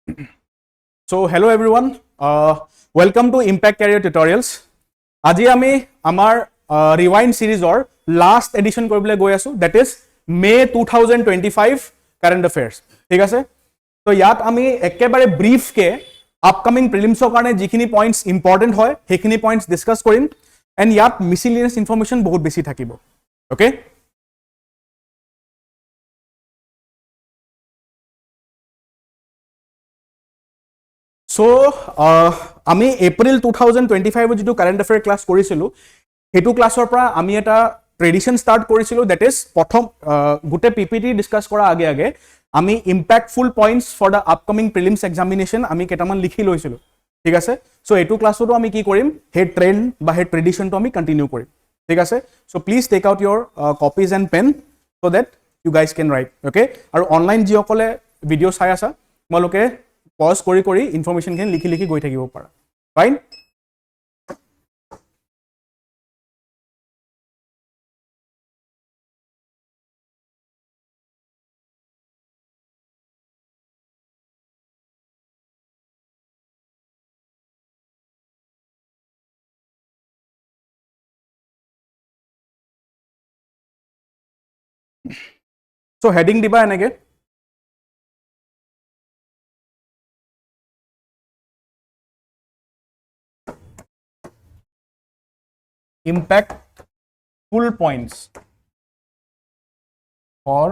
So hello everyone, welcome to Impact Career Tutorials. Aji ami amar rewind series or last edition koribole goi asu, that is May 2025 current affairs. Thik ase? So yat ami ekebare brief ke upcoming prelims karone jikhini points important hoy hekhini points discuss korim, and yat miscellaneous information bahut beshi thakibo. Okay? So আমি এপ্ৰিল 2025 যেটো current অ্যাফেয়াৰ class কৰিছিলো হেতু ক্লাসৰ পৰা আমি এটা tradition start কৰিছিলো, that is প্ৰথম গুটে পিপিটি ডিসকাস কৰা আগে আগে আমি impactful points for the upcoming prelims examination আমি কেটামান লিখি লৈছিলো, ঠিক আছে। সো এটু ক্লাসতো আমি কি কৰিম, হে ট্ৰেন্ড বা হে ট্ৰেডিশনটো আমি কন্টিনিউ কৰিম, ঠিক আছে। So please take out your copies and pen so that you guys can write, okay. আৰু অনলাইন যিসকলে ভিডিও চাই আছা তোমালোকে পজ কৰি ইনফৰমেশন খিনি লিখি লিখি গৈ থাকিব পাৰা, ফাইন। সো হেডিং দিবা এনেকে, impactful points for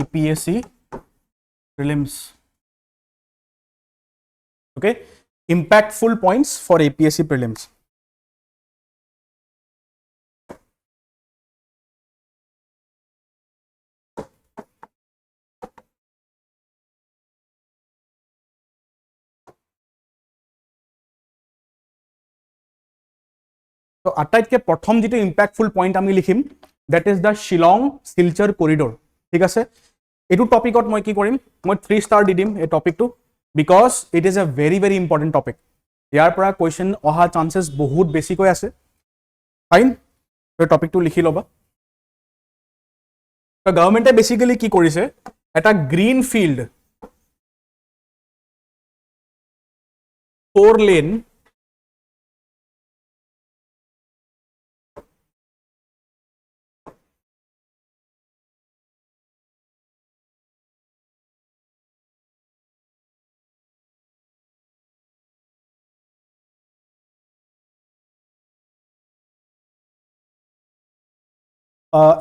APSC Prelims. Okay, impactful points for APSC Prelims. তো আটাইতকে প্রথম যেটো ইম্প্যাক্টফুল পয়েন্ট আমি লিখিম, দ্যাট ইজ দ্য শিলং-শিলচৰ কৰিডৰ, ঠিক আছে। এইটো টপিকত মই কি কৰিম, মই 3 ষ্টাৰ দি দিম এই টপিকটো, because it is a very very important topic. ইয়াৰ পৰা কুৱেশ্যন অহা চান্সেছ বহুত বেছিকৈ আছে, ফাইন। এই টপিকটো লিখি ল'বা। তো গভৰ্ণমেণ্টে বেছিকেলি কি কৰিছে, এটা গ্ৰীণ ফিল্ড 4 লেন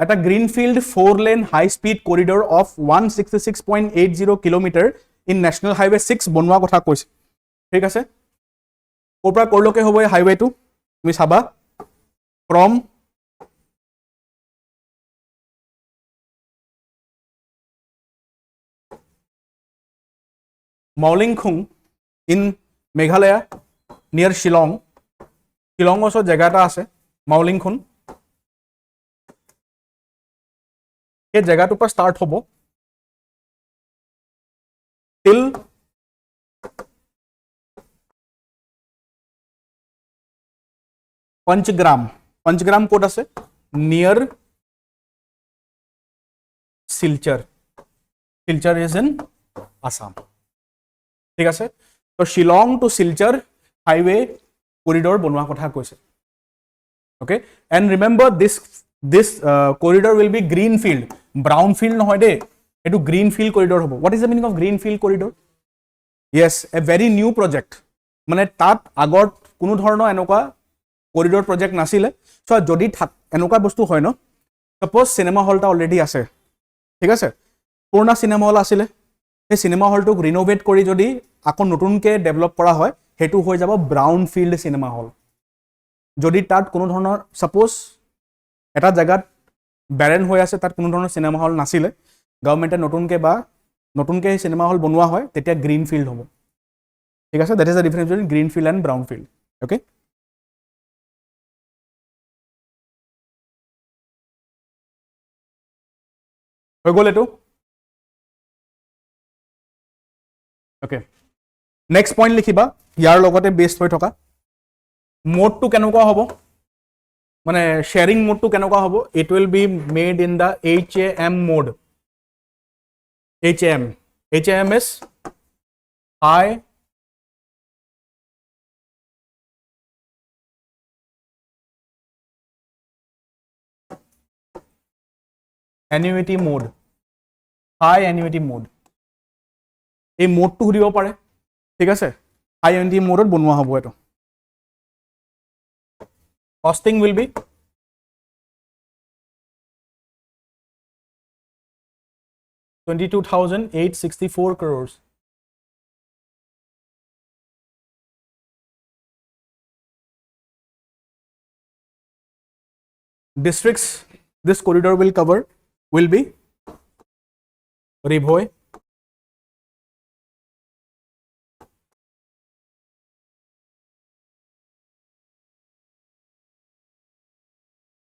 এটা greenfield 4 lane high speed corridor of 166.80 kilometre in national highway 6 বনোৱা কথা কৈছে, ঠিক আছে। ক'ৰ পৰা ক'ৰলৈকে হ'ব এই হাইৱেটো তুমি চাবা, ফ্ৰম মৌলিংখুং ইন মেঘালয়া নিয়াৰ শ্বিলং, শ্বিলঙৰ ওচৰত জেগা এটা আছে মৌলিংখুং, এই জেগাটোৰ পৰা ষ্টাৰ্ট হ'ব টিল পঞ্চগ্ৰাম। পঞ্চগ্ৰাম ক'ত আছে, near Silchar, Silchar is in Assam, ঠিক আছে। তো Shillong to Silchar highway corridor বনোৱা কথা কৈছে, okay. And remember this corridor will be green field, brown field নহয় দেই, এইটো গ্ৰীণ ফিল্ড কৰিডৰ হ'ব। What is the meaning of green field corridor? Yes, a very new project, মানে তাত আগত কোনো ধৰণৰ এনেকুৱা কৰিডৰ প্ৰজেক্ট নাছিলে। চ' যদি এনেকুৱা বস্তু হয় ন, ছাপ'জ চিনেমা হল এটা অলৰেডি আছে, ঠিক আছে, পুৰণা চিনেমা হল আছিলে, সেই চিনেমা হলটোক ৰিন'ভেট কৰি যদি আকৌ নতুনকৈ ডেভেলপ কৰা হয়, সেইটো হৈ যাব ব্ৰাউন ফিল্ড চিনেমা হল। যদি তাত কোনো ধৰণৰ ছাপ'জ এটা জেগাত বেৰেন হৈ আছে, তাত কোনো ধৰণৰ চিনেমা হল নাছিলে, গভৰ্ণমেণ্টে নতুনকৈ চিনেমা হল বনোৱা হয়, তেতিয়া গ্ৰীণ ফিল্ড হ'ব, ঠিক আছে। That is the difference between green field and brown field, okay. হৈ গ'ল এইটো, অ'কে। নেক্সট পইণ্ট লিখিবা ইয়াৰ লগতে বেষ্ট হৈ থকা, মোডটো কেনেকুৱা হ'ব, মানে শ্বেয়াৰিং মোডটো কেনেকুৱা হ'ব, it will be made in the HAM mode. HAM is high annuity mode, high annuity mode. এই মোডটো সুধিব পাৰে, ঠিক আছে, হাই এনটি মোডত বনোৱা হ'ব এইটো। Costing will be $22,864 crores. Districts this corridor will cover will be Ribhoi,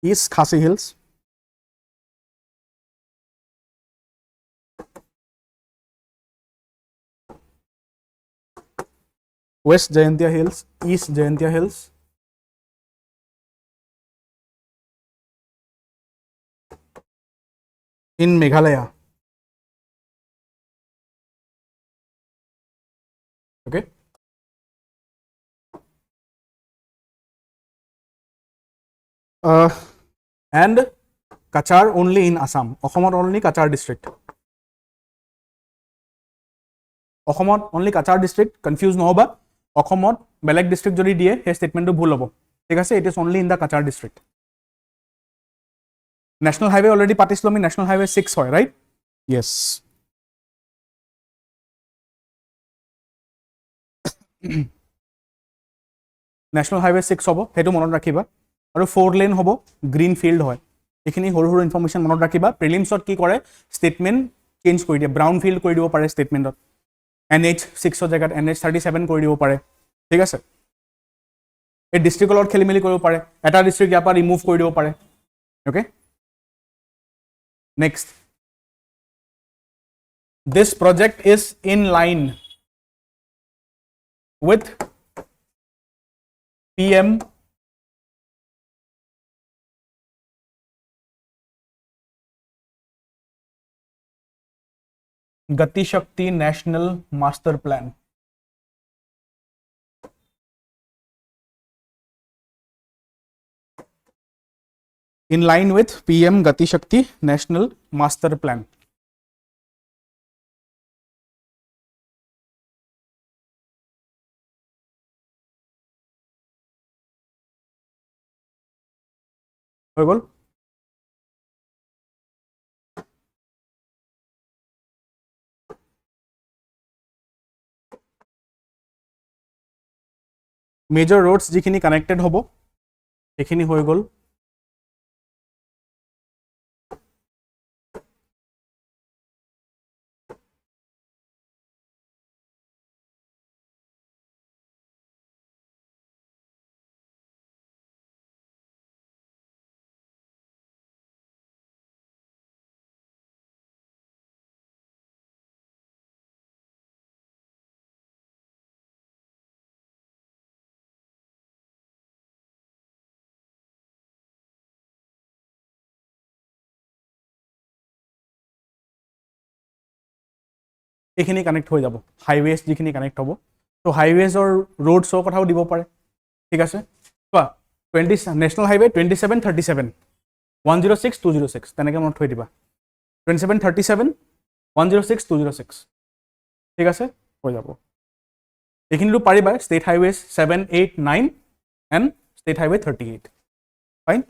East Khasi Hills, West Jayantia Hills, East Jayantia Hills, in Meghalaya. Okay. And Kachar only in Assam. Okhomot only Kachar district. Okhomot only Kachar district. Confuse no hoba. Okhomot beleg district jodi diye he statement to bhul hobo. Thik ase, it is only in the Kachar district. National Highway already patislo mi National Highway 6 hoy, right? Yes. National Highway 6 hobo, hetu monot rakhiba. Aru 4 lane hobo, green field hoy. Ekhini horu horu information monot rakhiba. Prelims ot ki kore statement change kori diye, brown field kori dibo pare statement ot. NH 6 or jagat NH 37 kori dibo pare, thik ase. এই district লগত খেলি মেলি কৰিব পাৰে, এটা district ইয়াৰ পৰা remove কৰি দিব পাৰে। Okay, next, this project is in line with PM Gati Shakti National Master Plan. In line with PM Gati Shakti National Master Plan. হৈ গ'ল? Major roads যিখিনি connected হ'ব সেইখিনি হৈ গ'ল। এইখিনি কানেক্ট হৈ যাব, হাইৱেজ যিখিনি কানেক্ট হ'ব। তো হাইৱেজৰ ৰোডছৰ কথাও দিব পাৰে, ঠিক আছে। চোৱা 20 নেশ্যনেল হাইৱে 2737 106 206 তেনেকৈ মনত থৈ দিবা, 2737 106 206, ঠিক আছে, হৈ যাব। এইখিনিতো পাৰিবা, state highways 7, 8, 9 and state highway 38, fine.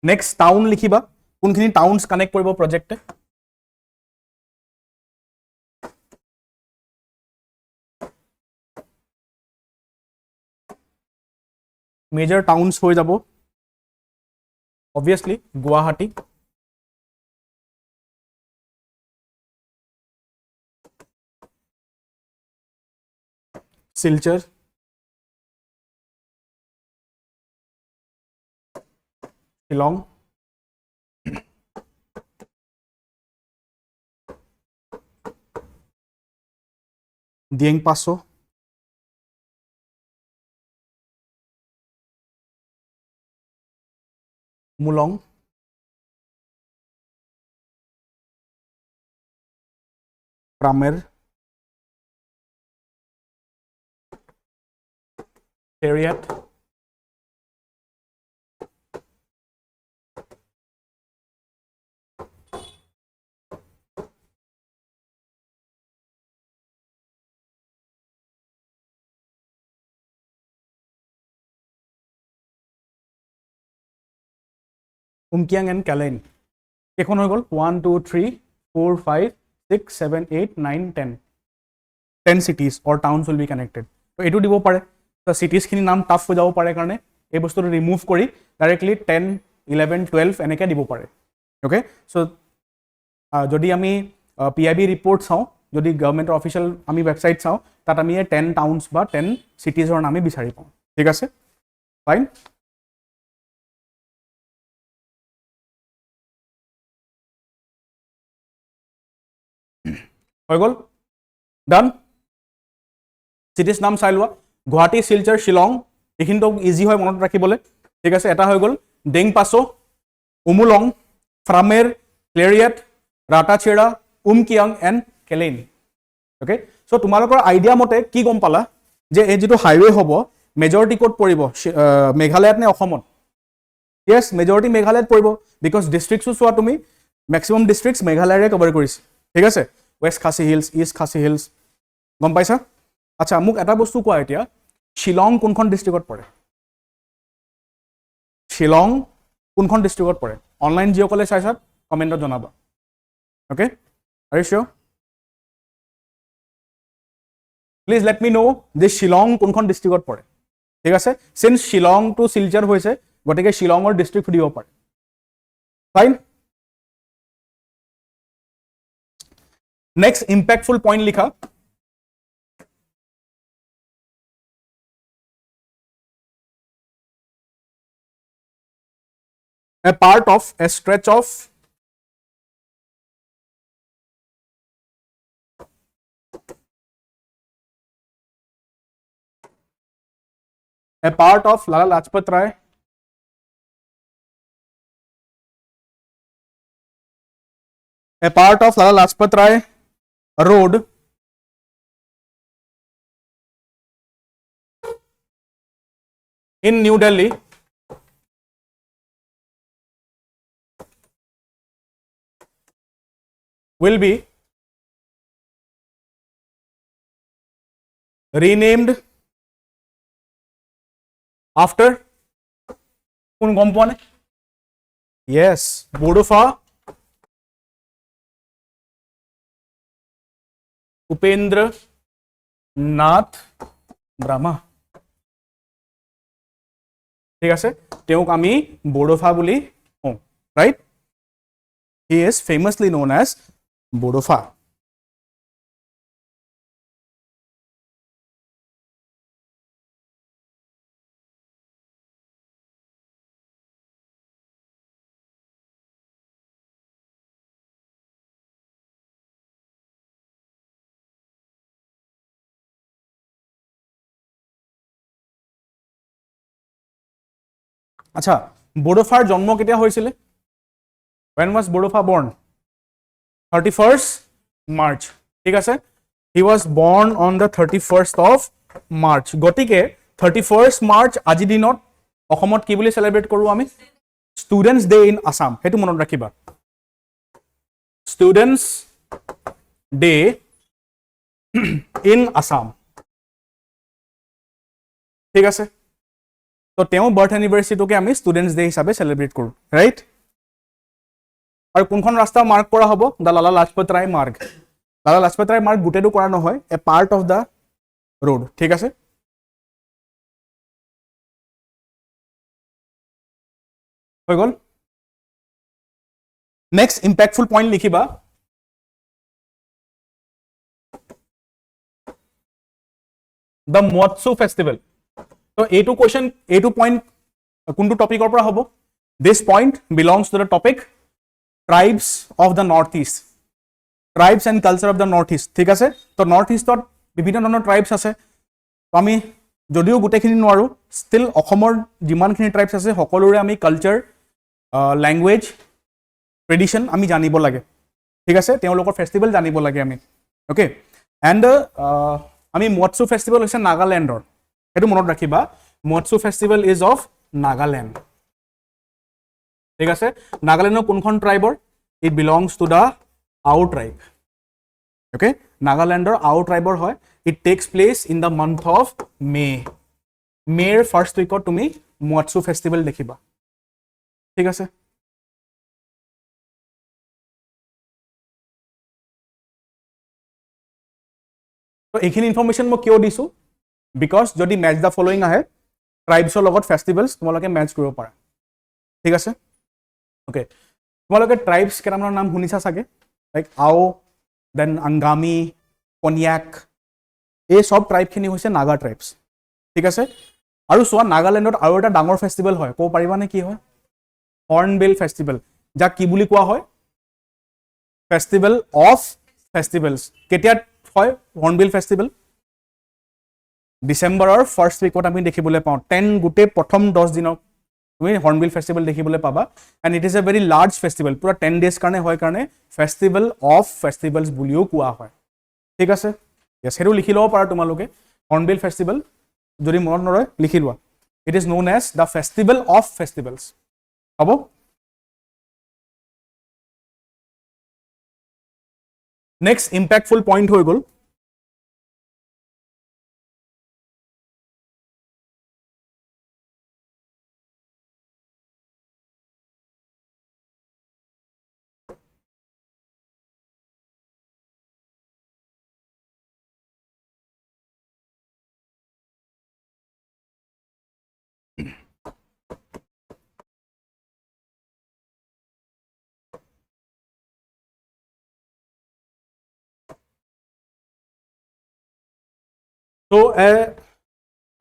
Next town লিখিবা, কোনখিনি টাউনছ কানেক্ট কৰিব প্ৰজেক্টে। মেজৰ টাউনছ হৈ যাব, obviously Guwahati, Silchar, Shillong, Diengpasoh, Mulong, Pramer Chariot Umkiang and Kalain. কেখন হৈ গ'ল 1 2 3 4 5 6 7 8 9 10 10 cities or towns will be connected. তো এটো দিব পাৰে তো cities খিনি নাম টাফ হৈ যাব পাৰে কাৰণে এই বস্তুটো ৰিমুভ কৰি ডাইৰেক্টলি 10 11 12 এনেকৈ দিব পাৰে ওকে সো যদি আমি পিআইবি ৰিপৰ্ট চাওঁ যদি গভৰ্ণমেণ্টৰ অফিচিয়েল আমি ৱেবছাইট চাওঁ তাত আমি 10 টাউনছ বা 10 cities-ৰ নাম বিচাৰি পাওঁ ঠিক আছে ফাইন হৈ গ'ল ডান চিটিজ নাম চাই লোৱা গুৱাহাটী শিলচৰ শ্বিলং এইখিনিতো ইজি হয় মনত ৰাখিবলৈ ঠিক আছে এটা হৈ গ'ল ডেংপাছো উমুলং ফ্ৰামেৰ ক্লেৰিয়াট ৰাটাচেৰা উমকিয়াং এণ্ড কেলেইন ওকে সো তোমালোকৰ আইডিয়া মতে কি গম পালা যে এই যেটো হাইৱে হ'ব মেজৰিটি কোড পৰিব মেঘালয়ত নে অসমত ইয়েস মেজৰিটি মেঘালয়ত পৰিব বিকজ ডিস্ট্ৰিক্টছো চোৱা তুমি ম্যাক্সিমাম ডিস্ট্ৰিক্টস মেঘালয়ৰে কভাৰ কৰিছে ঠিক আছে West Khasi Hills, East Khasi Hills. গম পাইছা আচ্ছা মোক এটা বস্তু কোৱা এতিয়া শিলং কোনখন ডিস্ট্ৰিক্টত পৰে শিলং কোনখন ডিস্ট্ৰিক্টত পৰে অনলাইন যিসকলে চাইছা কমেন্টত জনাবা okay are you sure please let me know যে শিলং কোনখন ডিস্ট্ৰিক্টত পৰে ঠিক আছে সিন্স শিলং টু শিলচৰ হৈছে গতিকে শিলঙৰ ডিস্ট্ৰিক্ট দিব পাৰে fine Next impactful point likha a part of a stretch of Lala Lajpat Rai road in New Delhi will be renamed after কোন গম পোৱা নে yes Bodofa উপেন্দ্ৰ নাথ ব্ৰহ্মা ঠিক আছে তেওঁক আমি বড়োফা বুলি কওঁ right he is famously known as Bodofa আচ্ছা বড়োফাৰ জন্ম কেতিয়া হৈছিল when was Bodofa born 31st March ঠিক আছে he was born on the 31st of March গটিকে 31st March আজি দিনত অসমত কি বুলি সেলিব্ৰেট কৰো আমি ষ্টুডেন্টস ডে ইন আসাম হেতু মনত ৰাখিবা ষ্টুডেন্টস ডে ইন আসাম ঠিক আছে তো তেওঁ বাৰ্থ এনিভাৰ্সাৰীটোকে আমি ষ্টুডেন্টস ডে হিচাপে সেলিব্ৰেট কৰো ৰাইট আৰু কোনখন ৰাস্তা মাৰ্ক কৰা হ'ব দা লালা লাজপত ৰায় মাৰ্গ গোটেটো কৰা নহয় এ পাৰ্ট অফ দা ৰোড ঠিক আছে হৈ গ'ল নেক্সট ইম্পেক্টফুল পইণ্ট লিখিবা দা মৎস্য ফেষ্টিভেল তো এইটো কোৱেশ্চন এইটো পইণ্ট কোনটো টপিকৰ পৰা হ'ব this point belongs to the topic tribes of the North East tribes and culture of the North East ঠিক আছে তো নৰ্থ ইষ্টত বিভিন্ন ধৰণৰ ট্ৰাইবছ আছে আমি যদিও গোটেইখিনি নোৱাৰোঁ ষ্টিল অসমৰ যিমানখিনি ট্ৰাইবছ আছে সকলোৰে আমি কালচাৰ ল্যাঙ্গুৱেজ ট্ৰেডিশ্যন আমি জানিব লাগে ঠিক আছে তেওঁলোকৰ ফেষ্টিভেল জানিব লাগে আমি okay, and আমি মটসু ফেষ্টিভেল হৈছে নাগালেণ্ডৰ, সেইটো মনত ৰাখিবা, মটসু ফেষ্টিভেল ইজ অফ নাগালেণ্ড, ঠিক আছে। নাগালেণ্ডৰ কোনখন ট্ৰাইবৰ? ইট বিলংছ টু দ্য আও ট্ৰাইব, অ'কে, নাগালেণ্ডৰ আও ট্ৰাইবৰ হয়। It takes place in the month of May, মে'ৰ ফাৰ্ষ্ট উইকত তুমি মটসু ফেষ্টিভেল দেখিবা, ঠিক আছে। তো এইখিনি ইনফৰমেশ্যন মই কিয় দিছোঁ? বিকজ যদি মেচ দ্য ফলোয়িং আহে, ট্ৰাইবছৰ লগত ফেষ্টিভেলছ তোমালোকে মেচ কৰিব পাৰা, ঠিক আছে। অ'কে, তোমালোকে ট্ৰাইবছ কেইটামানৰ নাম শুনিছা চাগে, লাইক আও, দেন আংগামী, কনিয়াক, এই চব ট্ৰাইবখিনি হৈছে নাগা ট্ৰাইবছ, ঠিক আছে। আৰু চোৱা, নাগালেণ্ডত আৰু এটা ডাঙৰ ফেষ্টিভেল হয়, ক'ব পাৰিবানে কি হয়? হৰ্ণবিল ফেষ্টিভেল, যাক কি বুলি কোৱা হয়? Festival of festivals. কেতিয়া হয় হৰ্ণবিল ফেষ্টিভেল? ডিচেম্বৰৰ ফাৰ্ষ্ট উইকত আমি দেখিবলৈ পাওঁ, গোটেই প্ৰথম 10 দিনক তুমি হৰ্ণবিল ফেষ্টিভেল দেখিবলৈ পাবা। And it is a very large festival, পুৰা 10 days কাৰণে হয়, কাৰণে ফেষ্টিভেল অফ ফেষ্টিভেলছ বুলিও কোৱা হয়, ঠিক আছে। য়েছ, সেইটো লিখি ল'ব পাৰা তোমালোকে, হৰ্ণবিল ফেষ্টিভেল, যদি মনত নৰয় লিখি লোৱা। It is known as the festival of festivals, হ'ব। নেক্সট ইম্পেক্টফুল পইণ্ট হৈ গ'ল, so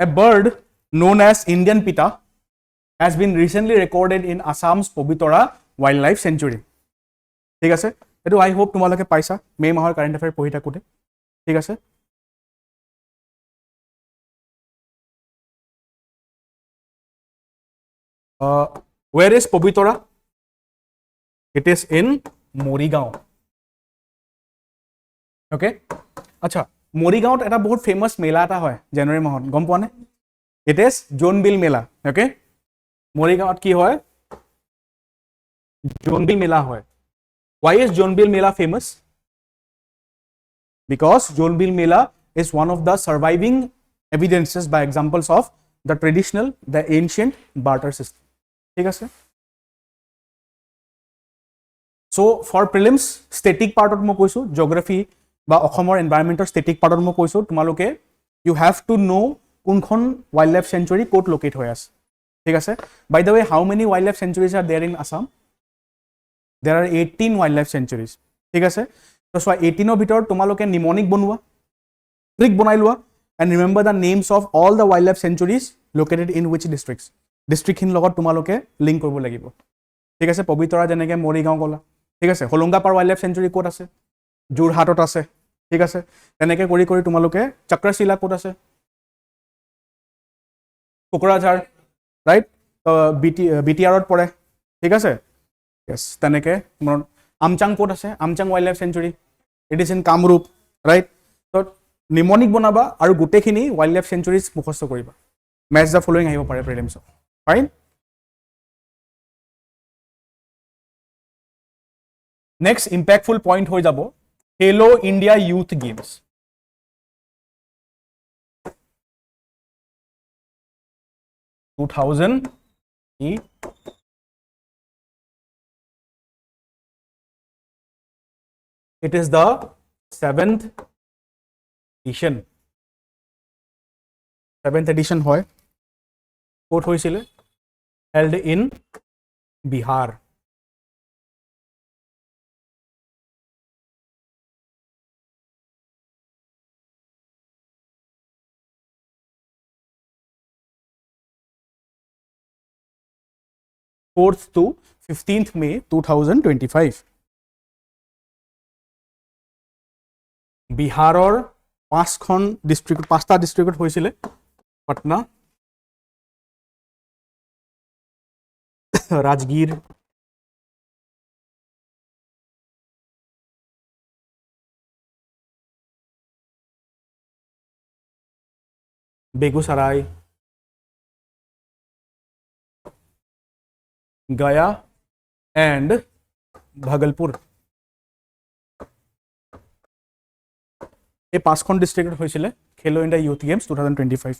a bird known as Indian Pita has been recently recorded in Assam's Pobitora Wildlife Sanctuary, ঠিক আছে। এইটো আই হোপ তোমালোকে পাইছা মে' মাহৰ কাৰেণ্ট এফেয়াৰ পঢ়ি থাকোঁতে, ঠিক আছে। where is Pobitora? It is in Morigaon, okay, আচ্ছা। মৰিগাঁৱত এটা বহুত ফেমাছ মেলা এটা হয় জানুৱাৰী মাহত, গম পোৱা নে? It is Jonbeel Mela, okay. মৰিগাঁৱত কি হয়? জোনবিল মেলা হয়। Why is Jonbil Mela famous? Because Jonbil Mela is one of the surviving evidences by examples of the traditional, the ancient barter system, ঠিক আছে। So for prelims, static partত মই কৈছোঁ, geography বা অসমৰ এনভাইৰনমেণ্টৰ ষ্টেটিক পাৰ্টত মই কৈছোঁ, তোমালোকে ইউ হেভ টু ন' কোনখন ৱাইল্ড লাইফ চেঞ্চুৰী ক'ত লোকেট হৈ আছে, ঠিক আছে। By the way, how many wildlife sanctuaries are there in Assam? There are 18 wildlife sanctuaries, ঠিক আছে। তো চোৱা, 18ৰ ভিতৰত তোমালোকে নিমনিক বনোৱা, ট্ৰিক বনাই লোৱা, and remember the names of all the wildlife sanctuaries located in which districts, ডিষ্ট্ৰিক্টখিনিৰ লগত তোমালোকে লিংক কৰিব লাগিব, ঠিক আছে। পবিতৰা যেনেকৈ মৰিগাঁও ক'লা, ঠিক আছে। হোলোংগাপাৰ ৱাইল্ড লাইফ চেঞ্চুৰী ক'ত আছে? যোৰহাটত আছে, ঠিক আছে। তেনেকৈ কৰি কৰি তোমালোকে চক্ৰশিলা ক'ত আছে? কোকৰাঝাৰ, ৰাইট, বি টি আৰত পৰে, ঠিক আছে। য়েছ, তেনেকৈ আমচাং ক'ত আছে? Amchang wild life century, it is in Kamrup, right. To' mnemonic বনাবা আৰু গোটেইখিনি ৱাইল্ড লাইফ চেঞ্চুৰীজ মুখস্থ কৰিবা, মেচ দ্য ফলোয়িং আহিব পাৰে প্ৰিলিমছত, ফাইন। নেক্সট ইম্পেক্টফুল পইণ্ট হৈ যাব খেলো India youth games. It is the 7th edition. 7th edition হয়, ক'ত হৈছিলে? Held in Bihar. Fourth to 15th May 2025. বিহাৰৰ 5টা ডিষ্ট্ৰিক্টত হৈছিলে, পাটনা, ৰাজগীৰ, बेगूसराय, गया एंड भागलपुर। এই পাঁচখন ডিস্ট্রিক্টত হৈছিলে খেলো India youth games 2025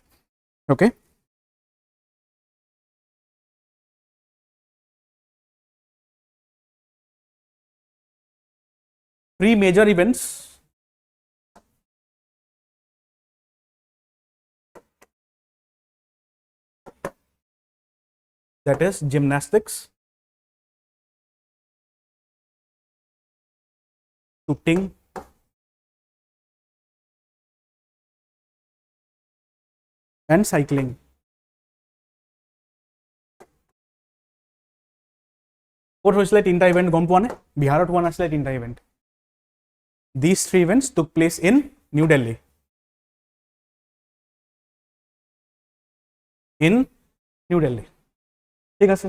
okay. Three major events that is gymnastics, shooting, and cycling. ক'ত হৈছিলে তিনিটা ইভেণ্ট গম পোৱা নে? বিহাৰত হোৱা নাছিলে তিনিটা event. These three events took place in New Delhi. In New Delhi. ঠিক আছে।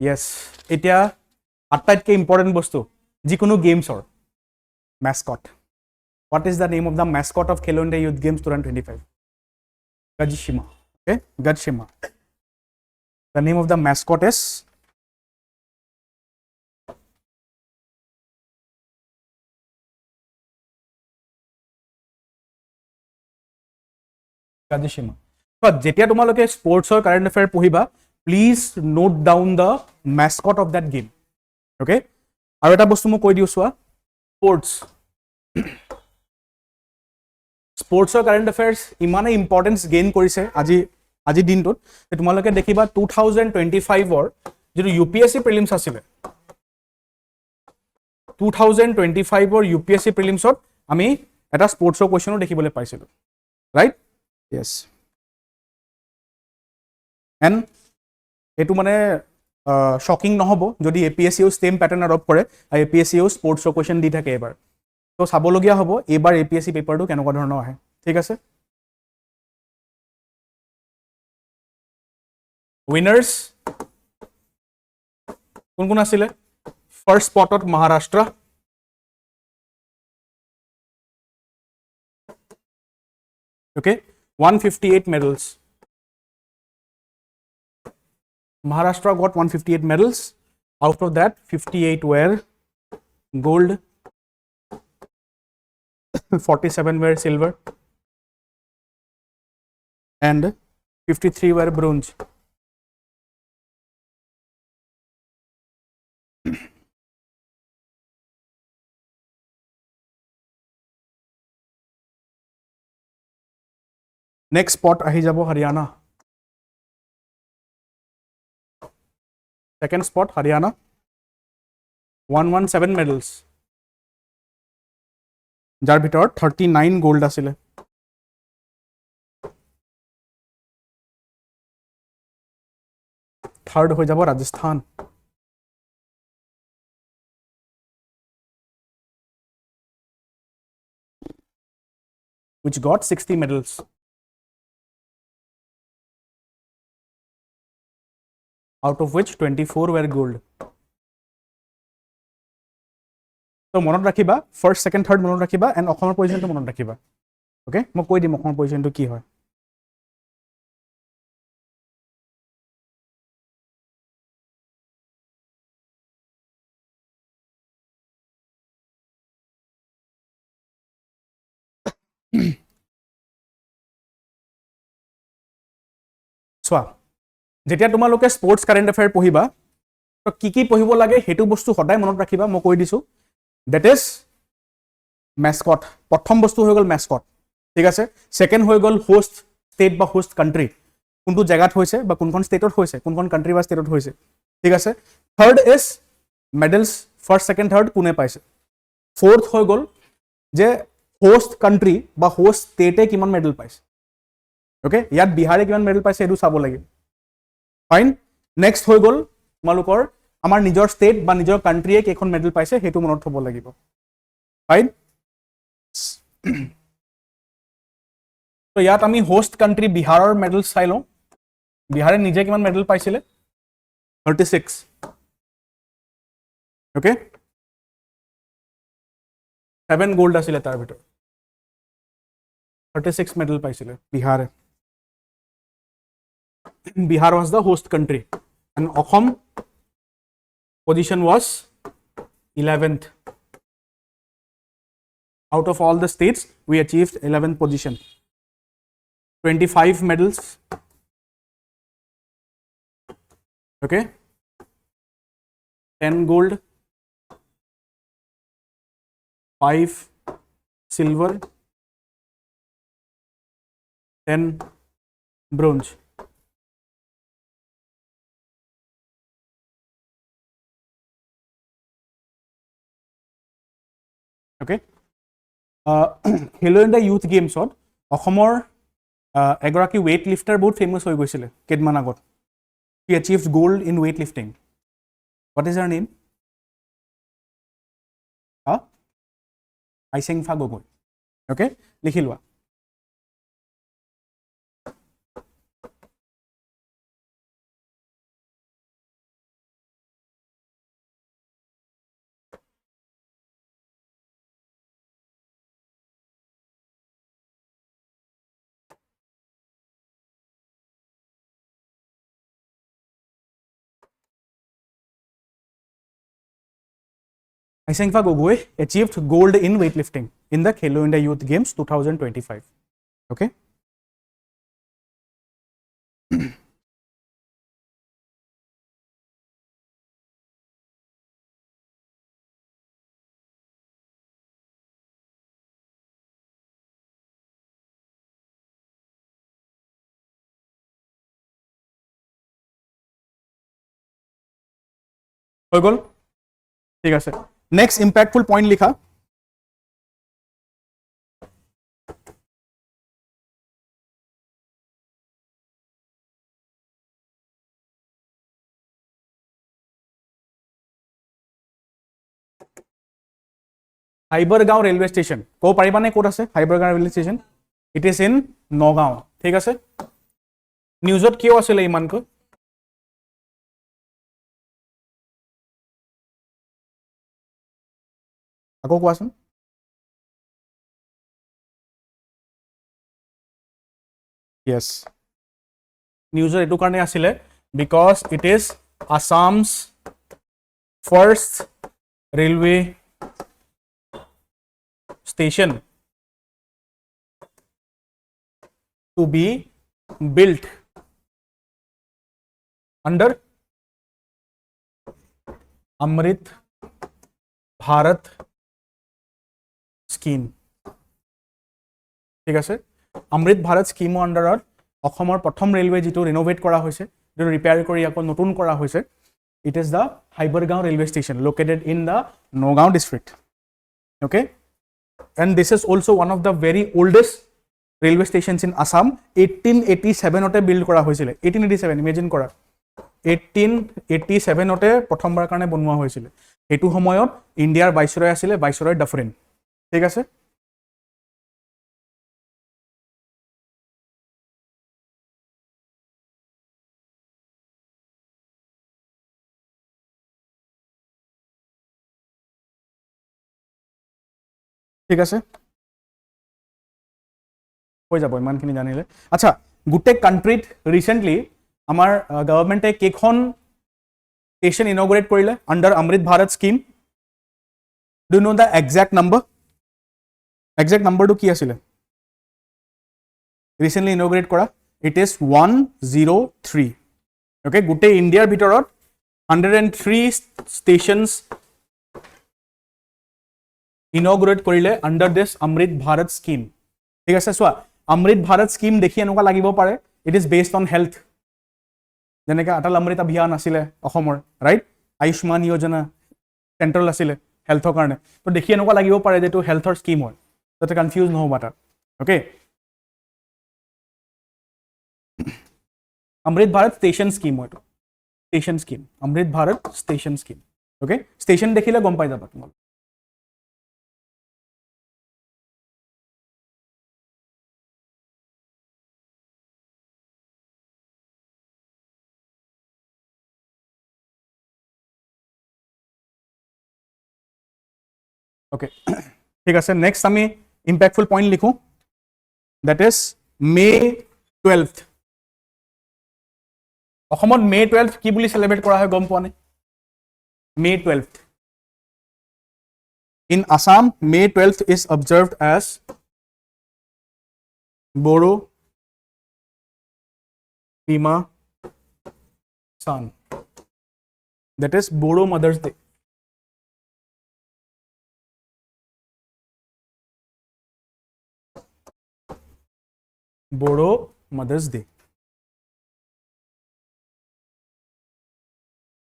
Yes, এতিয়া আটাইতকৈ ইম্পৰ্টেণ্ট বস্তু যিকোনো গেমছৰ mascot. What is the name of the mascot of Khelo India Youth Games 2025? Gajshima. Okay, Gajshima. The name of the mascot is Gajshima. But যেতিয়া তোমালোকে স্পৰ্টছৰ current affair পঢ়িবা, please note down the mascot of that game. Okay? আৰু এটা বস্তু মই কৈ দিওঁ চোৱা, স্পৰ্টছৰ কাৰেণ্ট এফেয়াৰ্ছ ইমানেই ইম্পৰ্টেঞ্চ গেইন কৰিছে আজিৰ দিনটোত যে তোমালোকে দেখিবা 2025ৰ যিটো UPSC প্ৰিলিমছ আছিলে, 2025ৰ UPSC প্ৰিলিমছত আমি এটা স্পৰ্টছৰ কুৱেশ্যনো দেখিবলৈ পাইছিলোঁ, ৰাইট? য়েছ। এণ্ড এইটো মানে শ্বকিং নহ'ব যদি APSCও ছেম পেটাৰ্ণ এডপ্ট কৰে আৰু APSCও স্পৰ্টছৰ কুৱেশ্যন দি থাকে এইবাৰ। তো চাবলগীয়া হ'ব এইবাৰ APSC পেপাৰটো কেনেকুৱা ধৰণৰ আহে, ঠিক আছে? উইনাৰ্ছ কোন কোন আছিলে? ফাৰ্ষ্ট স্পটত Maharashtra, okay, 158 medals. Maharashtra got 158 medals. Out of that, 58 were gold, 47 were silver, and 53 were bronze. Next spot ahi jabo Haryana. Second spot Haryana, 117 medals. যাৰ ভিতৰত 39 গোল্ড আছিলে। থাৰ্ড হৈ যাব Rajasthan, which got 60 medals. Out of which 24 were gold. So মনত ৰাখিবা, first second third মনত ৰাখিবা and অসমৰ পজিশ্যনটো মনত ৰাখিবা। অ'কে, মই কৈ দিম অসমৰ পজিশ্যনটো কি হয়। চোৱা, যেতিয়া তোমালোকে স্পৰ্টছ কাৰেণ্ট এফেয়াৰ পঢ়িবা তো কি পঢ়িব লাগে সেইটো বস্তু সদায় মনত ৰাখিবা। মই কৈ দিছোঁ, ডেট ইজ মেস্কট। প্ৰথম বস্তু হৈ গ'ল মেস্কট, ঠিক আছে। ছেকেণ্ড হৈ গ'ল হোষ্ট ষ্টেট বা হোষ্ট কাণ্ট্ৰি, কোনটো জেগাত হৈছে বা কোনখন ষ্টেটত হৈছে, কোনখন কাণ্ট্ৰি বা ষ্টেটত হৈছে, ঠিক আছে। Third is medals, first second third কোনে পাইছে। ফ'ৰ্থ হৈ গ'ল যে হোষ্ট কাণ্ট্ৰি বা হোষ্ট ষ্টেটে কিমান মেডেল পাইছে। অ'কে, ইয়াত বিহাৰে কিমান মেডেল পাইছে এইটো চাব লাগিব। ফাইন। নেক্সট হৈ গ'ল তোমালোকৰ আমাৰ নিজৰ ষ্টেট বা নিজৰ কাণ্ট্ৰিয়ে কেইখন মেডেল পাইছে সেইটো মনত থ'ব লাগিব। ফাইন। তো ইয়াত আমি হোষ্ট কাণ্ট্ৰি বিহাৰৰ মেডেল চাই লওঁ। বিহাৰে নিজে কিমান মেডেল পাইছিলে? 36। okay 7 gold asile tar bhitor 36 medal paisile Bihar was the host country and Assam position was 11th. Out of all the states we achieved 11th position, 25 medals, okay 10 gold, 5 silver, 10 bronze. Okay Khelo India Youth Games on Assomor এগৰাকী weight lifter বহুত famous হৈ গৈছিলে কেইদিনমান আগত he achieved gold in weightlifting. What is her name? Aisengfa Gogoi. Okay লিখি লোৱা Aisengfa Gogoi achieved gold in weightlifting in the Khelo India Youth Games 2025. Okay. হৈ গ'ল ঠিক আছে নেক্সট ইম্প্যাক্টফুল পইণ্ট লিখা হাইবৰগাঁও ৰেলৱে ষ্টেচন ক'ব পাৰিবানে ক'ত আছে Haiborgaon railway station it is in Nagaon ঠিক আছে নিউজত কিয় আছিলে ইমানকৈ আকৌ কোৱাচোন yes নিউজত এইটো কাৰণে আছিলে because it is Assam's first railway station to be built under Amrit Bharat scheme ঠিক আছে Amrit Bharat scheme আন্ডাৰত অসমৰ প্ৰথম ৰেলৱে যেটো ৰিনোভেট কৰা হৈছে যেটো ৰিপেয়াৰ কৰি আকৌ নতুন কৰা হৈছে it is the Haibargaon railway station located in the Nagaon district okay and this is also one of the very oldest railway stations in Assam 1887 ote build kora hoisile 1887 imagine kora 1887 ote prothombar karone bonwa hoisile etu homoyot India'r viceroy asile viceroy Dufferin ঠিক আছে ঠিক আছে হৈ যাব ইমানখিনি জানিলে আচ্ছা গুটে কান্ট্ৰিত recently আমাৰ গভৰ্ণমেণ্টে কেখন station inaugurate কৰিলে under Amrit Bharat scheme do you know the exact number to কি আছিল recently inaugurate কৰা it is 103 okay গুটে ইণ্ডিয়াৰ ভিতৰত 103 stations inaugurate কৰিলে under this Amrit Bharat scheme ঠিক আছে সোৱা Amrit Bharat scheme দেখি এনেকুৱা লাগিব পাৰে it is based on health যেনেকৈ আটাল অমৃত অভিযান আছিলে অসমৰ ৰাইট আয়ুষ্মান যোজনা চেন্ট্ৰেল আছিলে হেলথৰ কাৰণে তো দেখি এনেকুৱা লাগিব পাৰে যে এটো হেলথৰ স্কিম হয় যাতে কনফিউজ নহব এটা okay Amrit Bharat station scheme হয় station scheme Amrit Bharat station scheme okay station দেখিলে গম পাই যাবা তোমালোক ওকে ঠিক আছে নেক্সট আমি ইম্প্যাক্টফুল পইণ্ট লিখো দ্যাট ইজ মে 12th অসমত মে 12th কি বুলি সেলিব্ৰেট কৰা হয় গম পোৱা নে মে 12th in Assam May 12th is observed as Boro Pima San that is Boro Mother's Day Boro Mother's Day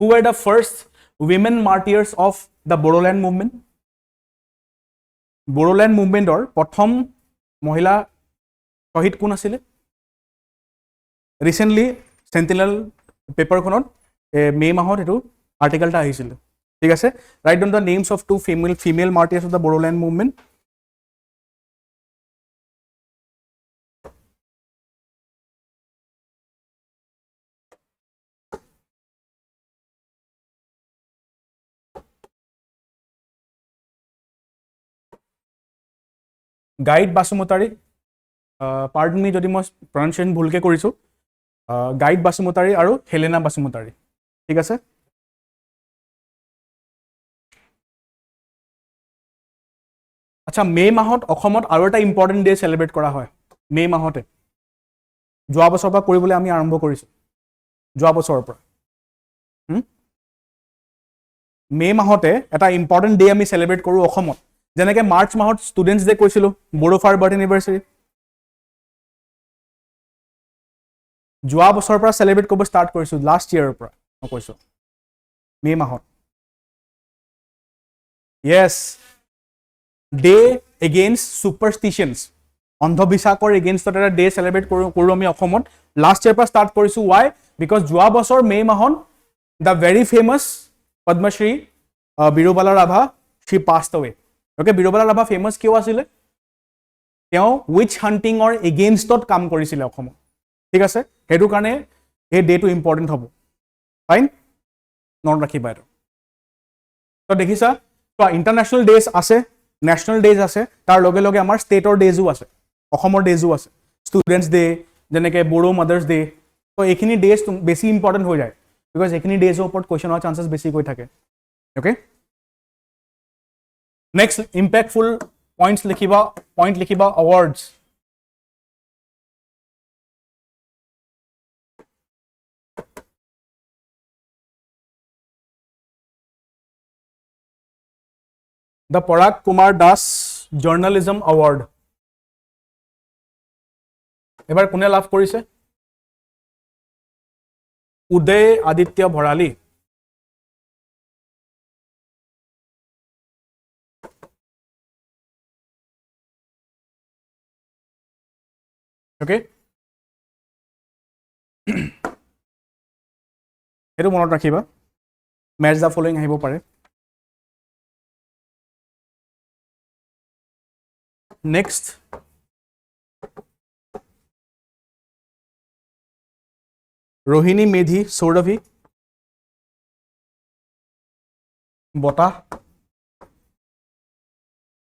who were the first women martyrs of the Bodoland movement Bodoland movement or প্ৰথম মহিলা শহীদ কোন আছিল recently sentinel পেপাৰখনত মে মাহত এটো আৰ্টিকেলটা আহিছিল ঠিক আছে right down the names of two female martyrs of the Bodoland movement গাইড বাসুমতাৰী পাৰ্ডন মি যদি মই প্ৰনাউন্সিয়েশ্যন ভুলকে কৰিছো গাইড বাসুমতাৰী আৰু হেলেনা বাসুমতাৰী ঠিক আছে আচ্ছা মে মাহত অসমত আৰু এটা ইম্পৰ্টেন্ট ডে সেলিব্ৰেট কৰা হয় মে মাহতে যোৱা বছৰৰ পৰা কৰিবলৈ আমি আৰম্ভ কৰিছো যোৱা বছৰৰ পৰা মে মাহতে এটা ইম্পৰ্টেন্ট ডে আমি সেলিব্ৰেট কৰো অসমত যেনেকে মাৰ্চ মাহত ষ্টুডেন্টস ডে কৈছিলো বড়ো ফাৰ বাৰ্থ এনিভাৰ্সাৰী যোৱা বছৰৰ পৰা সেলিব্ৰেট কৰিব ষ্টাৰ্ট কৰিছো লাষ্ট ইয়াৰৰ পৰা মই কৈছো মে মাহত yes ডে এগেইনষ্ট সুপাৰষ্টিশনছ অন্ধবিশ্বাসৰ এগেইনষ্টত এটা ডে সেলিব্ৰেট কৰো আমি অসমত লাষ্ট ইয়াৰ পৰা ষ্টাৰ্ট কৰিছো why because যোৱা বছৰ মে মাহত the very famous Padmashri Birubala Rabha she passed away okay Birubala Rabha famous কিয় আছিল তেওঁ উইচ হান্টিংৰ এগেইনষ্টত কাম কৰিছিল অসমত ঠিক আছে হেতু কাৰণে এই ডেটো ইম্পৰ্টেন্ট হ'ব ফাইন নট ৰাখিবা এটো তো দেখিছা তো ইন্টাৰনেশনাল ডেজ আছে ন্যাশনাল ডেজ আছে তাৰ লগে লগে আমাৰ ষ্টেটৰ ডেজও আছে অসমৰ ডেজও আছে ষ্টুডেন্টস ডে যেনেকে বড়ো মাদাৰ্স ডে তো এইখিনি ডেজ বেছি ইম্পৰ্টেন্ট হৈ যায় বিকজ এইখিনি ডেজৰ ওপৰত কোৱেশ্চন হোৱাৰ চান্সেছ বেছি কৈ থাকে ওকে নেক্সট ইম্প্যাক্টফুল পইণ্টছ লিখিবা awards The Parag Kumar Das Journalism Award এবাৰ কোনে লাভ কৰিছে উদয় আদিত্য ভৰালী ওকে এটো মনত ৰাখিবা ম্যাচ দা ফলোইং আহিব পাৰে নেক্সট रोहिणी मेधी सौरभी बता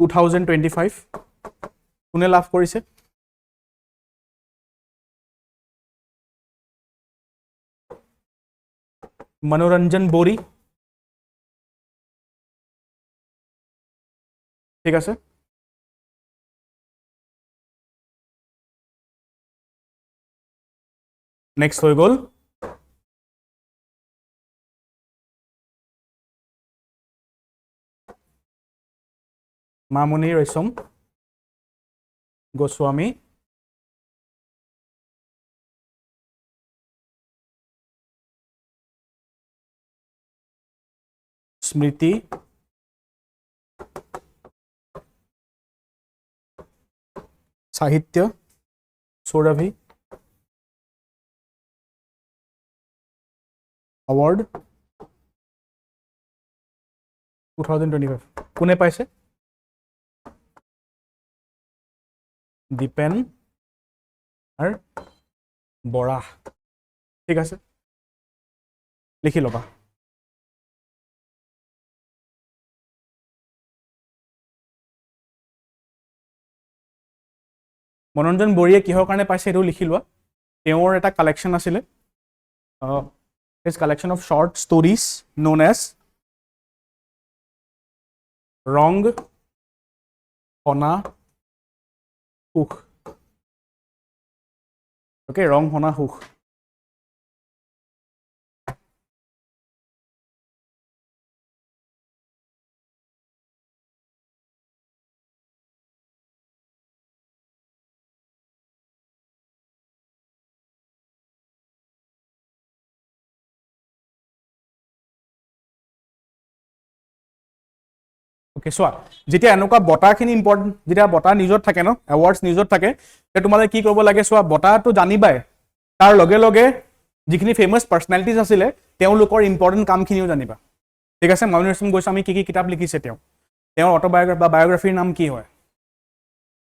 2025 কোনে লাভ কৰিছে मनोरंजन बोरी ঠিক আছে নেক্সট হৈ গ'ল মামনি ৰৈছম গোস্বামী স্মৃতি সাহিত্য সৌৰভী award 2025 কোনে পাইছে দীপেন আৰু বৰা ঠিক আছে লিখি লবা মনোৰঞ্জন বড়িয়ে কিহৰ কাৰণে পাইছে এটো লিখি লোৱা তেওঁৰ এটা কালেকশন আছিল his collection of short stories known as Rong Hona Hukh. Okay, Rong Hona Hukh. Okay, so যেতিয়া এনেকুৱা বটাখিনি ইম্পৰ্টেন্ট যেতিয়া বটা নিউজত থাকে ন এৱাৰ্ডছ নিউজত থাকে তে তোমালে কি কৰিব লাগে চোৱা বটাটো জানিবাই তাৰ লগে লগে যিখিনি ফেমাস পাৰ্সনালিটিজ আছিল তেওঁলোকৰ ইম্পৰ্টেন্ট কামখিনিও জানিবা ঠিক আছে মই নিশ্চয় গৈছো আমি কি কিতাপ লিখিছে তেওঁৰ অটোবায়োগ্ৰাফি বা বায়োগ্ৰাফিৰ নাম কি হয়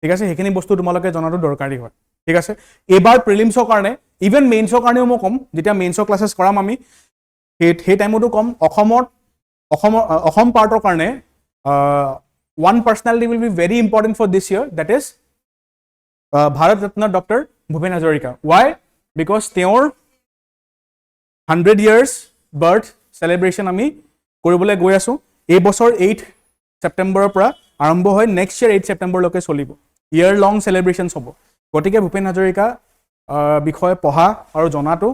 ঠিক আছে সেইখিনি বস্তু তোমালোকে জনাটো দৰকাৰী হয় ঠিক আছে এবাৰ প্ৰিলিমছৰ কাৰণে ইভেন মেইনছৰ কাৰণেও মই কম যেতিয়া মেইনছৰ ক্লাसेছ কৰাম আমি সেই টাইমতো কম অসম পাৰ্টৰ কাৰণে one personality will be very important for this year, that is Bharat Ratna Dr. Bhupen Hazarika. Why? Because তেওঁৰ 100 years birth celebration আমি কৰিবলৈ গৈ আছো এই বছৰ 8 সেপ্টেম্বৰৰ পৰা আৰম্ভ হয় নেক্সট ইয়াৰ 8 সেপ্টেম্বৰ লৈকে চলিব ইয়াৰ লং সেলিব্ৰেশনছ হ'ব গতিকে ভূপেন হাজৰিকা বিষয়ে পঢ়া আৰু জনাটো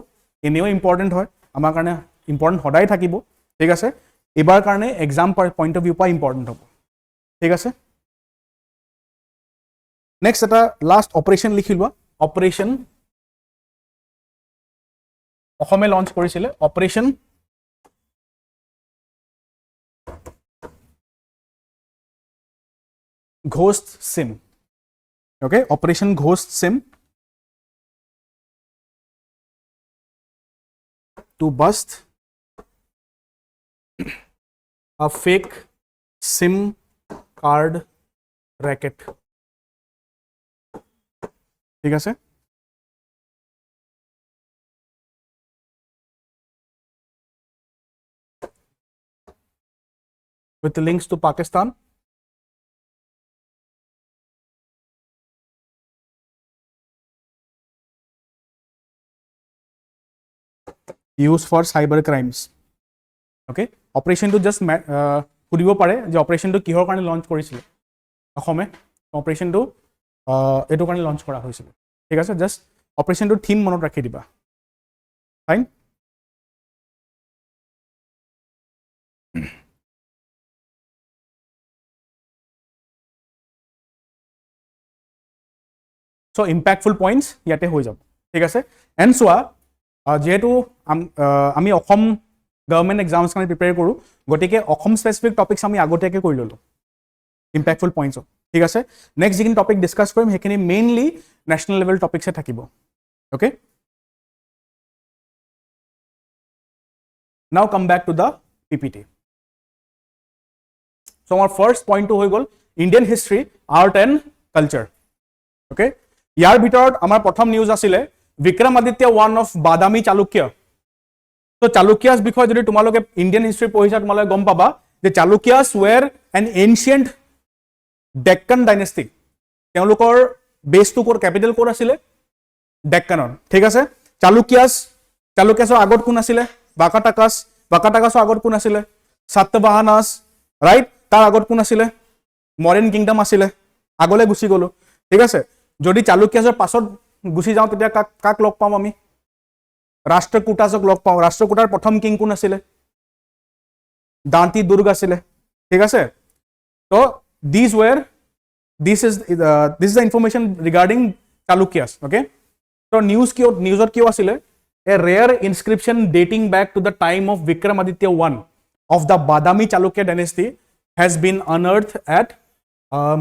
এনেও ইম্পৰ্টেন্ট হয় আমাৰ কাৰণে ইম্পৰ্টেন্ট সদায় থাকিব ঠিক আছে এবাৰ কাৰণে এক্সাম পইণ্ট অফ ভিউ পৰা ইম্পৰ্টেন্ট হ'ব ঠিক আছে নেক্সট এটা লাষ্ট অপাৰেশন লিখি লোৱা অপাৰেশন অসমে লঞ্চ কৰিছিলে operation ghost SIM okay operation ghost sim to bust a fake sim card racket ঠিক আছে with the links to Pakistan used for cyber crimes okay operation to just সুধিব পাৰে যে অপাৰেশনটো কিহৰ কাৰণে লঞ্চ কৰিছিল অসমে অপাৰেশনটো এটো কাৰণে লঞ্চ কৰা হৈছিল ঠিক আছে জাস্ট অপাৰেশনটো থিম মনত ৰাখি দিবা ফাইন সো ইম্প্যাক্টফুল পয়েন্টস ইয়াতে হৈ যাব ঠিক আছে এন্ড সোয়া যেহেতু আমি অসম গভর্নমেন্ট এক্সামস কাৰণে প্ৰিপেয়াৰ কৰো গটিকে অসম স্পেসিফিক টপিকস আমি আগতেকে কৰি ললো ইম্প্যাক্টফুল পয়েন্টস ঠিক আছে নেক্সট যিখিনি টপিক ডিসকাস কৰিম হেখিনি মেইনলি ন্যাশনাল লেভেল টপিকসে থাকিব okay now come back to the PPT so আমাৰ ফাৰ্স্ট পয়েন্ট হৈ গল Indian history art and culture okay ইয়াৰ ভিতৰত আমাৰ প্ৰথম নিউজ আছিলে বিক্ৰমাদিত্য ওয়ান অফ বাদামী চালুক্য তো চালুক্যাস বিষয় যদি তোমালোকে ইন্ডিয়ান হিষ্ট্রি পঢ়িছা তোমালোকে গম পাবা যে Chalukyas were an ancient Deccan dynasty তেওঁলোকৰ বেসটো কোৰ ক্যাপিটাল কোৰ আছিল ডেক্কানৰ ঠিক আছে চালুক্যাসৰ আগত কোন আছিল বাকাটাকাসৰ আগত কোন আছিল সাতবাহানাস ৰাইট তাৰ আগত কোন আছিল মডাৰ্ন কিংডম আছিল আগলে গুছি গলো ঠিক আছে যদি চালুক্যাসৰ পাছত গুছি যাও তেতিয়া কাক লগ পাম আমি ৰাষ্ট্ৰকূটাজক লগ পাওঁ ৰাষ্ট্ৰকূটাৰ প্ৰথম কিং কোন আছিল দান্তি দুৰ্গ আছিল ঠিক আছে তো this is the information regarding Chalukyas okay তো নিউজত কিয় আছিল a rare inscription dating back to the time of Vikramaditya one of the Badami Chalukya dynasty has been unearthed at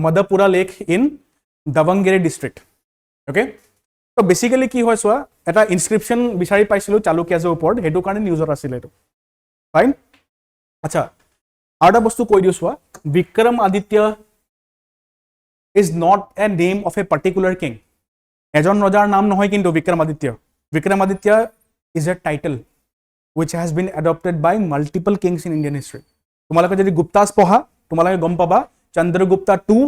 Madhapura Lake in Davangere district okay তো বেসিক্যালি কি হয় সোয়া এটা ইনস্ক্রিপশন বিচাৰি পাইছিলো চালুক্যাজৰ ওপৰত হেতু কাৰণে নিউজত আছিল এটো ফাইন আচ্ছা আৰটা বস্তু কৈ দিও সোয়া Vikram Aditya is not a name of a particular king এজন ৰজাৰ নাম নহয় কিন্তু Vikram Aditya is a title which has been adopted by multiple kings in Indian history তোমালোকে যদি গুপ্তাস পঢ়া তোমালোকে গম পাবা চন্দ্ৰগুপ্তা 2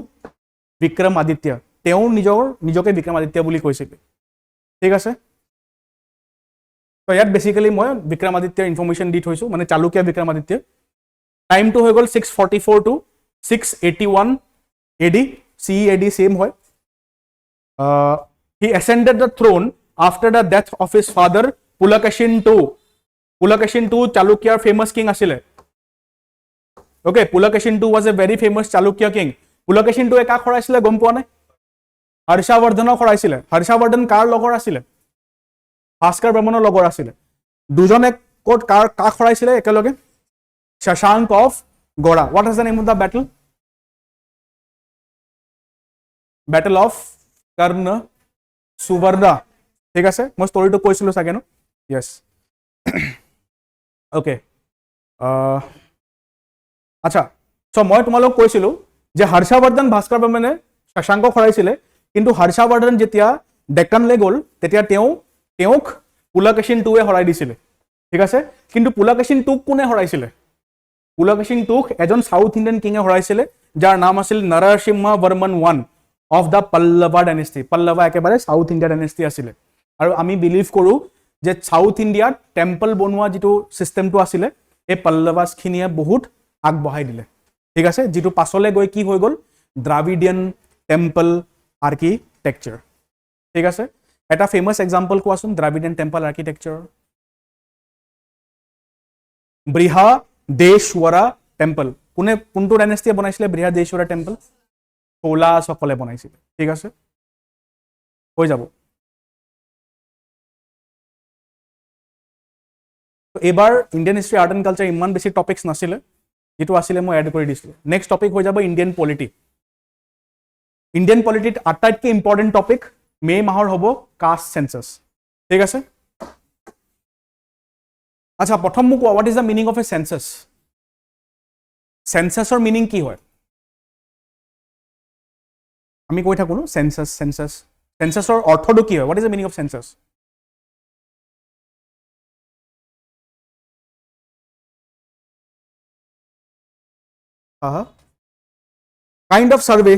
বিক্ৰম আদিত্য তেওঁ নিজকে বিক্ৰমাদিত্য বুলি কৈছিল ঠিক আছে তো ইয়াত বেসিক্যালি মই বিক্ৰমাদিত্যৰ ইনফৰমেশন দি থৈছো মানে চালুক্য বিক্ৰমাদিত্য টাইমটো হৈ গল 644 to 681 AD CE AD same হয় he ascended the throne after the death of his father Pulakeshin II Chalukyaৰ famous king আছিলে okay Pulakeshin II was a very famous Chalukya king Pulakeshin II কাক খৰাইছিলে গম পোৱা নাই হৰ্ষবৰ্ধনক খৰাইছিলে হৰ্ষবৰ্ধন কাৰ লগৰ আছিলে ভাস্কৰ বৰ্মনৰ লগৰ আছিলে দুজনে কোট কাক খৰাইছিলে একেলগে Shashank of Gora what is the name of the battle of Karna Suvarna ঠিক আছে মই ষ্টৰিটো কৈছিলো সাগে ন yes okay আচ্ছা সো মই তোমালোক কৈছিলো যে হৰ্ষবৰ্ধন ভাস্কৰ বৰ্মনে শশাংক খৰাইছিলে কিন্তু হৰ্ষবৰ্ধন যেতিয়া ডেকানলে গল তেতিয়া তেওঁক পুলকেশিন II হৰাই দিছিলে ঠিক আছে কিন্তু পুলকেশিন II কোনে হৰাইছিলে পুলকেশিন II এজন সাউথ ইন্ডিয়ান কিঙে হৰাইছিলে যাৰ নাম আছিল Narasimha Varman I of the Pallava dynasty Pallava একেবাৰে সাউথ ইন্ডিয়া ডাইনেষ্টি আছিলে আৰু আমি বিলিভ কৰো যে সাউথ ইন্ডিয়াত টেম্পল বনোৱা যেটো সিস্টেমটো আছিলে এই পল্লৱাস খিনিয়ে বহুত আগবঢ়াই দিলে ঠিক আছে যেটো পাছলে গৈ কি হৈ গল দ্ৰাভিডিয়ান টেম্পল আৰ্কিটেকচাৰ ঠিক আছে এটা ফেমাস এক্সাম্পল কোৱাচোন দ্ৰাভিডিয়ান টেম্পল আৰ্কিটেকচাৰ বৃহদেশ্বৰা টেম্পল কোনটো ডাইনেষ্টিয়ে বনাইছিলে বৃহদেশ্বৰা টেম্পল Chola সকলে বনাইছিল ঠিক আছে হৈ যাব তো এবাৰ Indian history art and culture ইমান বেছি টপিকস নাছিলে যেটো আছিলে মই এড কৰি দিছিলো নেক্সট টপিক হৈ যাব ইন্ডিয়ান পলিটি ইন্ডিয়ান পলিটিত আটাইতকৈ ইম্পৰ্টেন্ট টপিক মে মাহৰ হ'ব কাষ্ট সেন্সাস ঠিক আছে আচ্ছা প্ৰথম মোক what is the meaning of a census সেন্সাসৰ মিনিং কি হয় আমি কৈ থাকো ন সেন্সাসৰ অৰ্থটো কি হয় what is the meaning of census kind of survey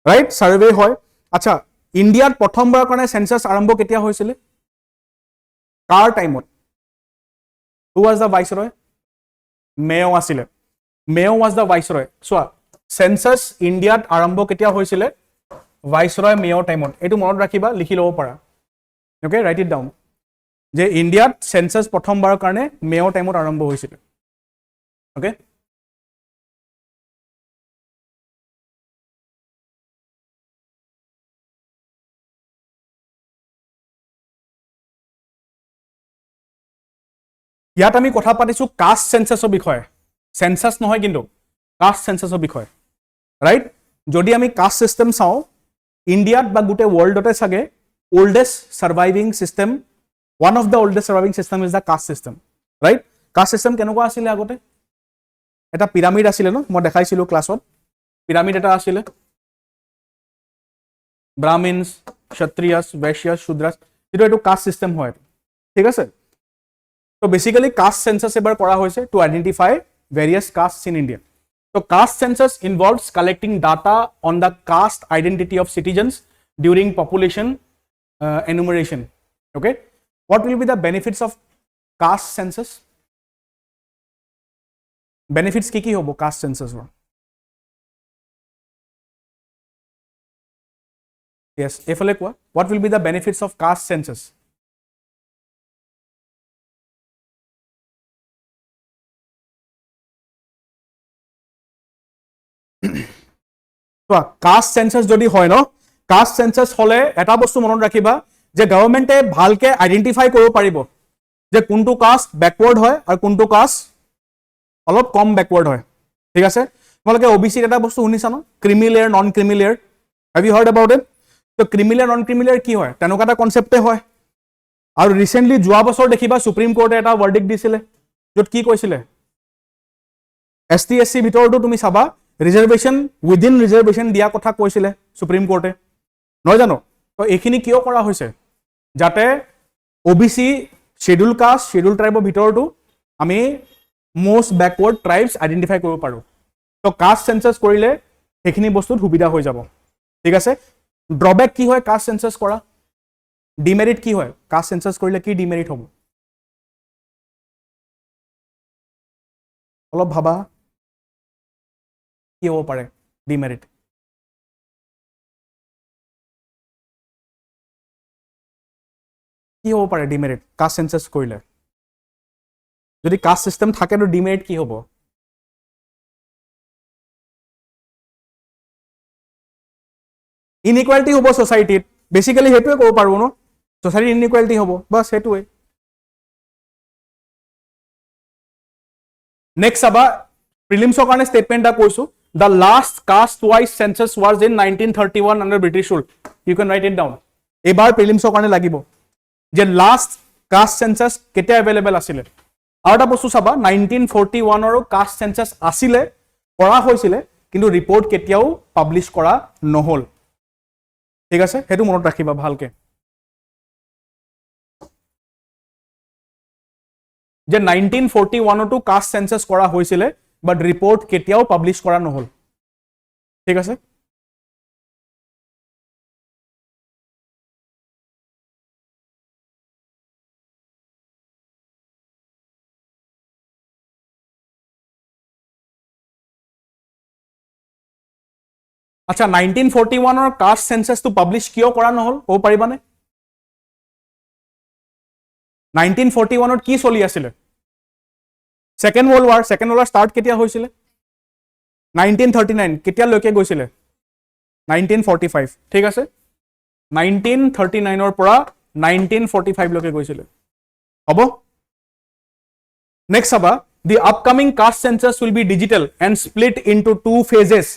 right survey হয় আচ্ছা ইন্ডিয়াত প্ৰথমবাৰৰ কাৰণে সেন্সাস আৰম্ভ কেতিয়া হৈছিল কাৰ টাইমত হু ওয়াজ দ্য ভাইসৰয় মেয় আছিলে মেয় ওয়াজ দ্য ভাইসৰয় সোয়া সেন্সাস ইন্ডিয়াত আৰম্ভ কেতিয়া হৈছিল ভাইসৰয় মেয়ৰ টাইমত এটো মনত ৰাখিবা লিখি লব পাৰা ওকে ৰাইট ইট ডাউন যে ইন্ডিয়াত সেন্সাস প্ৰথমবাৰৰ কাৰণে মেয়ৰ টাইমত আৰম্ভ হৈছিল ওকে ইয়াত আমি কথা পাতিছো কাষ্ট সেন্সাসৰ বিষয়ে সেন্সাস নহয় কিন্তু কাষ্ট সেন্সাসৰ বিষয়ে ৰাইট যদি আমি কাষ্ট সিস্টেম চাও ইন্ডিয়াত বা গুটে ওয়ার্ল্ডতে সাগে oldest surviving system one of the oldest surviving system is the caste system right caste system কেনেকুৱা আছিল আগতে এটা পিৰামিড আছিল ন মই দেখাইছিলো ক্লাছত পিৰামিড এটা আছিল ব্ৰাহ্মণস ক্ষত্ৰিয়স বৈশ্যস শূদ্ৰস যেটো এটো কাষ্ট সিস্টেম হয় ঠিক আছে তো বেসিক্যালি কাষ্ট সেন্সাস এবাৰ কৰা হৈছে to identify various castes in India So caste census involves collecting data on the caste identity of citizens during population enumeration. Okay, what will be the benefits of caste census? Benefits ki hobo caste census or? Yes, efale kwa. What will be the benefits of caste census? Caste census যদি হয় ন caste census হলে এটা বস্তু মনত ৰাখিবা যে গভৰ্নমেন্টে ভালকে identify কৰিব পাৰিব যে কোনটো কাষ্ট ব্যাকওয়াৰ্ড হয় আৰু কোনটো কাষ্ট অলপ কম ব্যাকওয়ার্ড হয় ঠিক আছে তোমালোকে ওবিসি এটা বস্তু শুনিছা ন creamy layer non creamy layer have you heard about it তো creamy layer non creamy layer কি হয় তেনেকুৱা এটা কনসেপ্টে হয় আৰু ৰিসেন্টলি যোৱা বছৰ দেখিবা সুপ্ৰিম কোৰ্টে এটা ভাৰ্ডিক্ট দিছিলে যত কি কৈছিলে এসটি এসসি ভিতৰটো তুমি চাবা ৰিজাৰ্ভেশন উইদিন ৰিজাৰ্ভেশন দিয়া কথা কৈছিলে সুপ্ৰিম কোৰ্টে নহয় জানো তো এইখিনি কিয় কৰা হৈছে যাতে ওবিসি শিডিউল কাষ্ট শিডিউল ট্ৰাইবৰ ভিতৰটো আমি মোস্ট ব্যাকওয়াৰ্ড ট্ৰাইবস আইডেন্টিফাই কৰিব পাৰো তো কাষ্ট সেন্সাস কৰিলে এইখিনি বস্তুত সুবিধা হৈ যাব ঠিক আছে ড্ৰবেক কি হয় কাষ্ট সেন্সাস কৰা ডিমেৰিট কি হয় কাষ্ট সেন্সাস কৰিলে কি ডিমেৰিট হ'ব অলপ ভাবা কি হ'ব পাৰে ডিমেৰিট কি হ'ব পাৰে ডিমেৰিট কাষ্ট সেন্সাস কৰিলে যদি কাষ্ট সিস্টেম থাকে তো ডিমেৰিট কি হ'ব ইনইকুৱালিটি হ'ব সোসাইটিত বেসিক্যালি হেতুৱে ক'ব পাৰবো ন সোসাইটি ইনইকুৱালিটি হ'ব বাস হেতুৱে নেক্সট আবা প্ৰিলিমছৰ কাৰণে স্টেটমেন্ট এটা কৈছো the last caste wise census was in 1931 under British rule you can write it down এবাৰ প্ৰিলিমছৰ কাৰণে লাগিব যে লাষ্ট কাষ্ট সেন্সাস কেতিয়া अवेलेबल আছিলে আৰু এটা বস্তু চাবা 1941 ৰ কাষ্ট সেন্সাস আছিলে কৰা হৈছিলে কিন্তু ৰিপৰ্ট কেতিয়াও পাবলিশ কৰা নহল ঠিক আছে হেতু মনত ৰাখিবা ভালকে যে 1941 টো কাষ্ট সেন্সাস কৰা হৈছিলে বাট ৰিপৰ্ট কেতিয়াও পাবলিশ কৰা নহল ঠিক আছে আচ্ছা 1941 ৰ কাষ্ট সেন্সাস টো পাবলিশ কিয় কৰা নহল ক'ব পাৰিবানে 1941 ত কি চলি আছিল সেকেন্ড ওয়ার্ল্ড ওয়ার স্টার্ট কেতিয়া হৈছিল 1939 কেতিয়া লৈকে গৈছিল 1945 ঠিক আছে 1939 ৰ পৰা 1945 লৈকে গৈছিল হ'ব নেক্সট আবা the upcoming caste census will be digital and split into two phases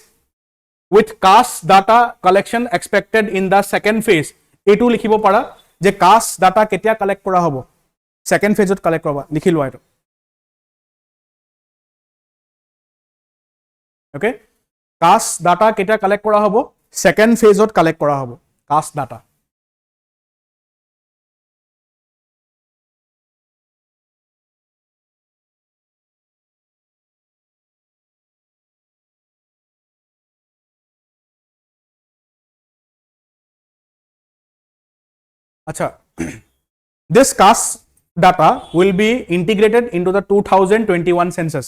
with caste data collection expected in the second phase এটো লিখিব পাৰা যে caste data কেতিয়া কালেক্ট কৰা হ'ব সেকেন্ড ফেজত কালেক্ট কৰা লিখি লোৱা এটো ওকে কাষ্ট ডাটা কেতিয়া কালেক্ট কৰা হ'ব সেকেন্ড ফেজত কালেক্ট কৰা হ'ব কাষ্ট ডাটা আচ্ছা this caste data will be integrated into the 2021 census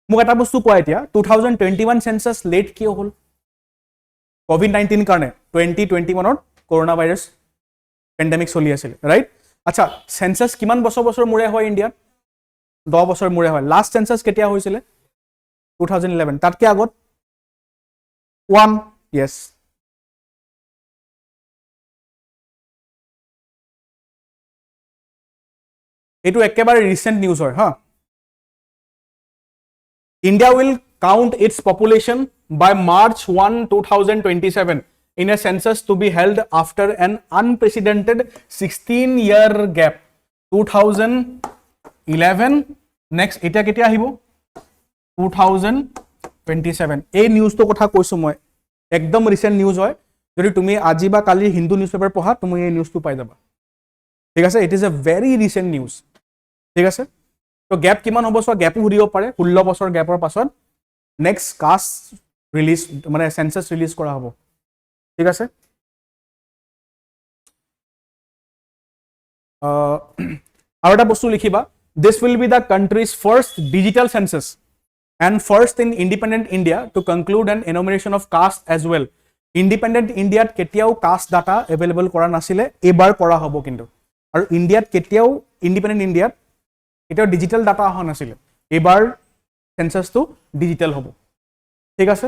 মোক এটা বস্তু কোৱা এতিয়া 2021 সেন্সাস লেট কি হ'ল কোভিড-19 কাৰণে 2021 ত কৰোনা ভাইৰাস পেন্ডেমিক চলি আছিল ৰাইট আচ্ছা সেন্সাস কিমান বছৰ মুৰে হয় ইন্ডিয়াত 10 বছৰ মুৰে হয় লাষ্ট সেন্সাস কেতিয়া হৈছিল 2011 তাতকে আগত 1 yes এটো একেবাৰে রিসেন্ট নিউজ হয় হা India will count its population by March 1, 2027 in a census to be held after an unprecedented 16-year gap. 2011 next eta ketia ahibo 2027 এই নিউজ তো কথা কৈছো মই একদম রিসেন্ট নিউজ হয় যদি তুমি আজি বা কালি হিন্দু নিউজপেপার পঢ়া তুমি এই নিউজটো পাই যাবা ঠিক আছে it is a very recent news ঠিক আছে তো গ্যাপ কিমান হ'ব সো গ্যাপও হুৰিব পাৰে 16 বছৰ গ্যাপৰ পাছত নেক্সট কাষ্ট ৰিলিজ মানে সেন্সাস ৰিলিজ কৰা হ'ব ঠিক আছে আৰু এটা বস্তু লিখিবা this will be the country's first digital census and first in independent India to conclude an enumeration of caste as well independent India কেতিয়াও কাষ্ট ডাটা अवेलेबल কৰা নাছিলে এবাৰ কৰা হ'ব কিন্তু আৰু ইন্ডিয়াত কেতিয়াও independent India এটা ডিজিটাল ডাটা অহা নাছিল এবাৰ সেন্সাসটো ডিজিটাল হ'ব ঠিক আছে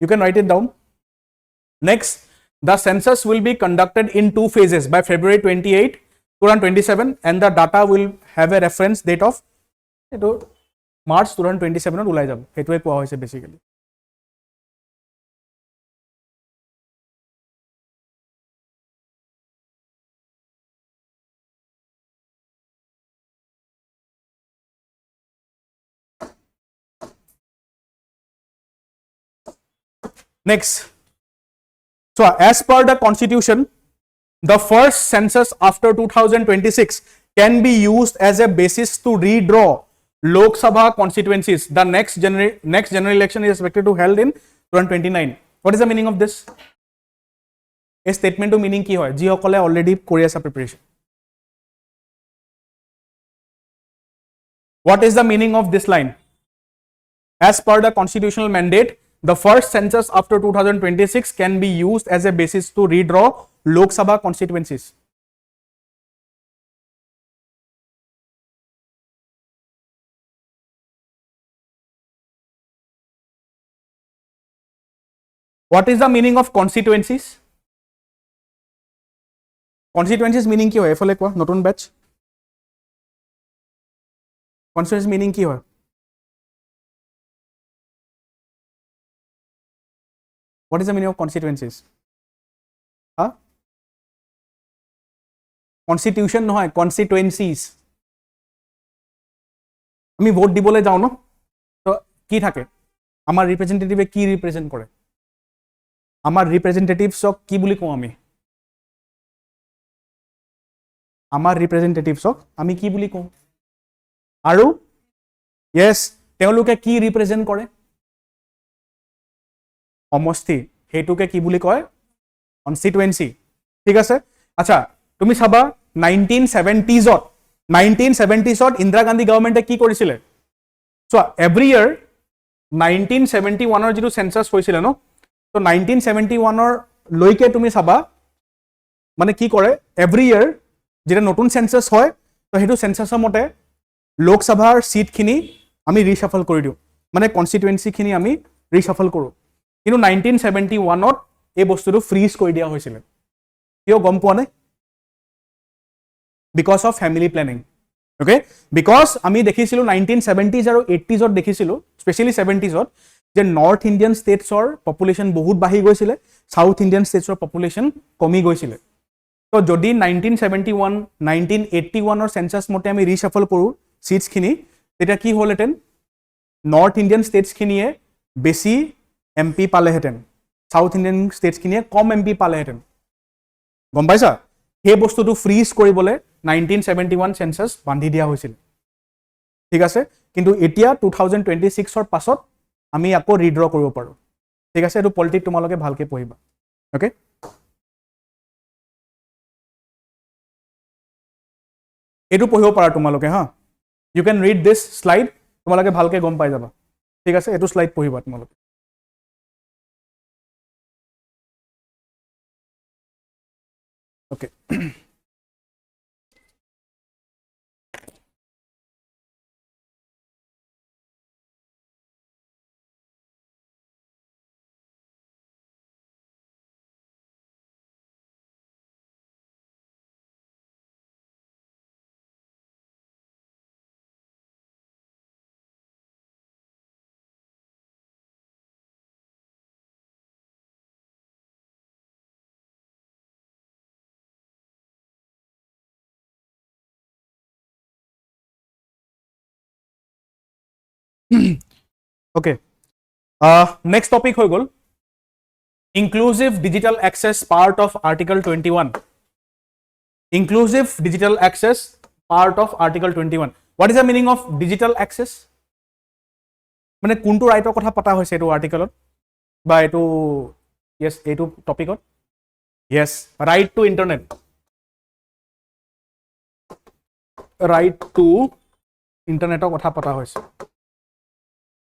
you can write it down next the census will be conducted in two phases by February 28 2027 and the data will have a reference date of eto March 2027 ত ওলাই যাব হেতুৱে কোৱা হৈছে basically Next, so as per the constitution, the first census after 2026 can be used as a basis to redraw Lok Sabha constituencies. The next general election is expected to held in 2029. What is the meaning of this? A statement to meaning ki hoy? Ji hokole already kori asa preparation. What is the meaning of this line? As per the constitutional mandate, the first census after 2026 can be used as a basis to redraw Lok Sabha constituencies. What is the meaning of constituencies? Constituencies meaning ki hoy? Efale koa notun batch. Constituencies meaning ki hoy? What is the meaning of constituencies? Huh? Constitution নহয়, constituencies. আমি vote দিবলৈ যাও ন, তো কি থাকে? আমাৰ ৰিপ্ৰেজেন্টেটিভে কি represent কৰে? আমাৰ ৰিপ্ৰেজেন্টেটিভছক কি বুলি কওঁ আমি? আমাৰ ৰিপ্ৰেজেন্টেটিভছক আমি কি বুলি কওঁ? আৰু yes, তেওঁলোকে কি ৰিপ্ৰেজেন্ট কৰে? সমষ্টি, হেতুকে কি বুলি কয়? কনস্টিটুৱেন্সি। ঠিক আছে? আচ্ছা, তুমি চাবা 1970s ইন্দিৰা গান্ধী গভৰ্ণমেণ্টে কি কৰিছিলে? চোৱা, এভৰি ইয়াৰ 1971 যিটো সেন্সাস হৈছিলে ন, তো 1971 লৈকে তুমি চাবা মানে কি কৰে, এভৰি ইয়াৰ যেতিয়া নতুন সেন্সাস হয়, তো সেইটো সেন্সাসৰ মতে লোকসভাৰ সিটখিনি আমি ৰিশাফল কৰি দিওঁ, মানে কনস্টিটুৱেন্সিখিনি আমি ৰিশাফল কৰোঁ। কিন্তু 1971 এই বস্তুটো ফ্ৰিজ কৰি দিয়া হৈছিলে। কিয় গম পোৱা নে? Because of family planning. Okay, because আমি দেখিছিলোঁ 1970s আৰু 80s দেখিছিলোঁ, স্পেচিয়েলি 70s যে নৰ্থ ইণ্ডিয়ান ষ্টেটছৰ পপুলেশ্যন বহুত বাঢ়ি গৈছিলে, চাউথ ইণ্ডিয়ান ষ্টেটছৰ পপুলেশ্যন কমি গৈছিলে। তো যদি 1971, 1981 সেন্সাস মতে আমি ৰিশাফল কৰোঁ চিটছখিনি, তেতিয়া কি হ'লহেঁতেন? নৰ্থ ইণ্ডিয়ান ষ্টেটছখিনিয়ে বেছি MP পালেহেঁতেন, সাউথ ইণ্ডিয়ান ষ্টেটছখিনিয়ে কম MP পালেহেঁতেন। গম পাইছা? সেই বস্তুটো ফ্ৰিজ কৰিবলৈ 1971 সেন্সাস বান্ধি দিয়া হৈছিল। ঠিক আছে? কিন্তু এতিয়া 2026 পাছত আমি আকৌ ৰিড্ৰ কৰিব পাৰোঁ। ঠিক আছে? এইটো পলিটিক তোমালোকে ভালকৈ পঢ়িবা। অ'কে, এইটো পঢ়িব পাৰা তোমালোকে। হা, ইউ কেন ৰিড দিছ শ্লাইড, তোমালোকে ভালকৈ গম পাই যাবা। ঠিক আছে? এইটো শ্লাইড পঢ়িবা তোমালোকে। Okay. Okay. Next topic হৈ গ'ল inclusive digital access part of Article 21. Inclusive digital access part of Article 21. What is the meaning of digital access? মানে কোনটো ৰাইটৰ কথা পতা হৈছে এইটো আৰ্টিকলত বা এইটো yes এইটো টপিকত? Yes, right to internet. Right to internet কথা পতা হৈছে।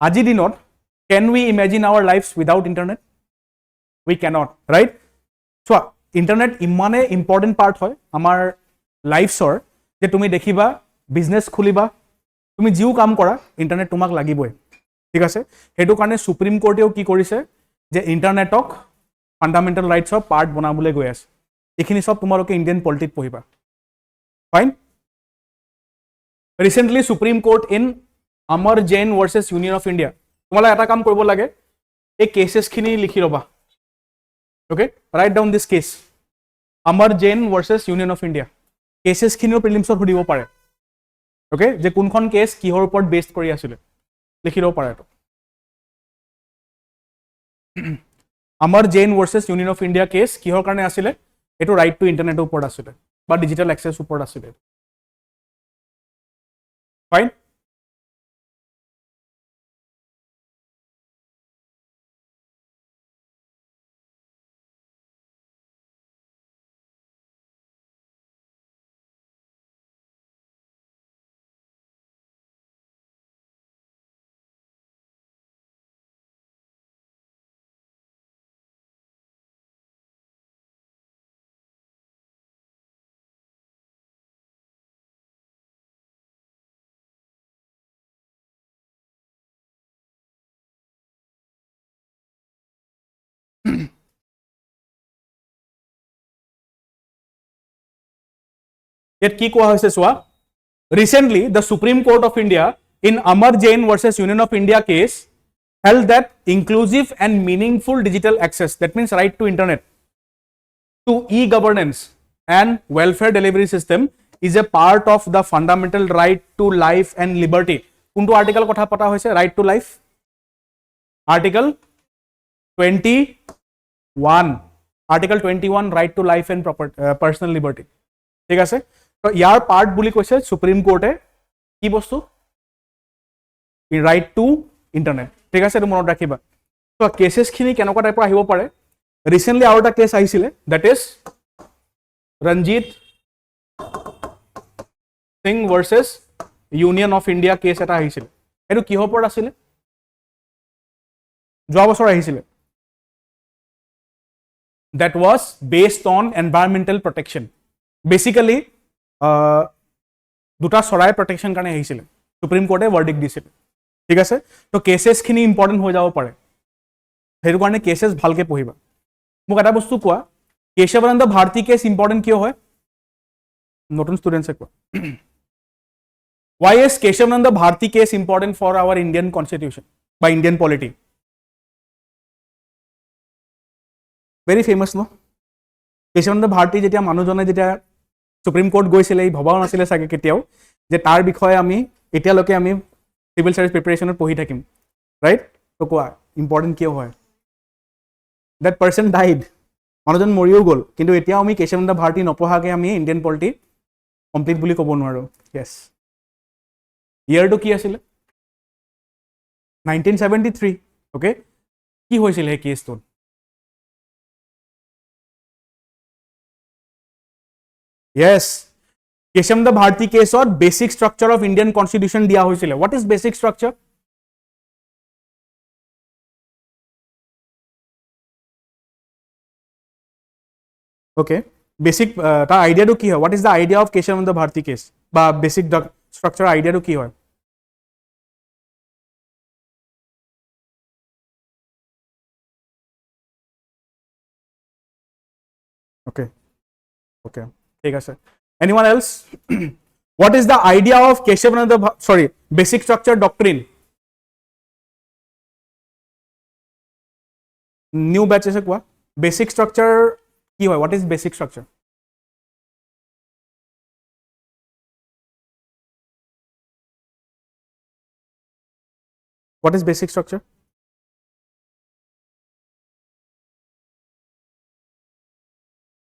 আজিৰ দিনত can we imagine our lives without internet? We cannot, right? So internet ইমানে important part হয় আমাৰ লাইফছৰ যে তুমি দেখিবা বিজনেছ খুলিবা, তুমি যিও কাম কৰা ইন্টাৰনেট তোমাক লাগিবই। ঠিক আছে? সেইটো কাৰণে সুপ্ৰিম কোৰ্টেও কি কৰিছে যে ইন্টাৰনেটক ফাণ্ডামেণ্টেল ৰাইটছৰ পাৰ্ট বনাবলৈ গৈ আছে। এইখিনি সব তোমালোকে ইণ্ডিয়ান পলিটিক পঢ়িবা। Fine. Recently supreme court in Amar Jain versus Union of India, তোমালোকে এটা কাম কৰিব লাগে, এই কেসেছখিনি লিখি ল'বা। Okay, right down this cash, Amar Jain versus Union of India। কেসেছখিনিও প্ৰিলিমছত সুধিব পাৰে। ওকে, যে কোনখন কেছ কিহৰ ওপৰত বেছড কৰি আছিলে, লিখি ল'ব পাৰে এইটো। Amar Jain versus Union of India case কিহৰ কাৰণে আছিলে? এইটো ৰাইট টু ইণ্টাৰনেটৰ ওপৰত আছিলে বা ডিজিটেল এক্সেছ ওপৰত আছিলে। ফাইন। ইয়াত কি কোৱা হৈছে চোৱা recently the Supreme Court of India in Amar Jain versus Union of India case held that inclusive and meaningful digital access, that means right to internet, to e-governance and welfare delivery system is a part of the fundamental right to life and liberty. কোনটো article কথা পতা হৈছে right to life? Article 21, Article 21 right to life and personal liberty. ঠিক আছে, তো ইয়াৰ part বুলি কৈছে supreme কোৰ্টে কি বস্তু ৰাইট টু ইণ্টাৰনেট। ঠিক আছে, এইটো মনত ৰাখিবা। তো কেছেছখিনি কেনেকুৱা টাইপৰ আহিব পাৰে, ৰিচেণ্টলি আৰু এটা কেছ আহিছিলে, that is Ranjit Singh versus Union of India case এটা আহিছিলে। এইটো কিহৰ ওপৰত আছিলে? যোৱা বছৰ আহিছিলে। that was based on environmental protection. Basically দুটা চৰাই প্ৰটেকশ্যন কাৰণে আহিছিলে, সুপ্ৰিম কোৰ্টে ভাৰ্ডিক্ট দিছিলে। ঠিক আছে, তো কেছেছখিনি ইম্পৰ্টেণ্ট হৈ যাব পাৰে, সেইটো কাৰণে কেছেছ ভালকৈ পঢ়িবা। মোক এটা বস্তু কোৱা, কেশৱানন্দ ভাৰতী কেছ ইম্পৰ্টেণ্ট কিয় হয়? নতুন ষ্টুডেণ্টছে কোৱা। Why is Keshavananda Bharati case important for our Indian constitution by Indian polity? Very famous, no? Keshavananda Bharati যেতিয়া মানুহজনে যেতিয়া সুপ্ৰিম কোৰ্ট গৈছিলে, এই ভবাও নাছিলে চাগে কেতিয়াও যে তাৰ বিষয়ে আমি এতিয়ালৈকে আমি চিভিল চাৰ্ভিচ প্ৰিপাৰেশ্যনত পঢ়ি থাকিম, ৰাইট? তো কোৱা ইম্পৰ্টেণ্ট কিয় হয়? দেট পাৰ্চন ডাইড, মানুহজন মৰিও গ'ল, কিন্তু এতিয়াও আমি কেশৱানন্দ ভাৰতী নপঢ়াকৈ আমি ইণ্ডিয়ান পলিটি কমপ্লিট বুলি ক'ব নোৱাৰোঁ। য়েছ, ইয়াৰটো কি আছিলে? 1973। অ'কে, কি হৈছিলে সেই কেছটোত? য়েছ, কেশৱানন্দ ভাৰতী কেছত basic structure of Indian constitution দিয়া হৈছিলে। What is basic structure? Okay, basic তাৰ আইডিয়াটো কি হয়? What is the idea of Kesavananda Bharati case বা বেচিক ষ্ট্ৰাকচাৰ আইডিয়াটো কি হয়? অ'কে অ'কে, ঠিক আছে। Anyone else? What is the idea of Keshavananda, sorry, basic structure doctrine? New batch আছে কোৱা, basic structure কি হয়? What is basic structure? What is basic structure?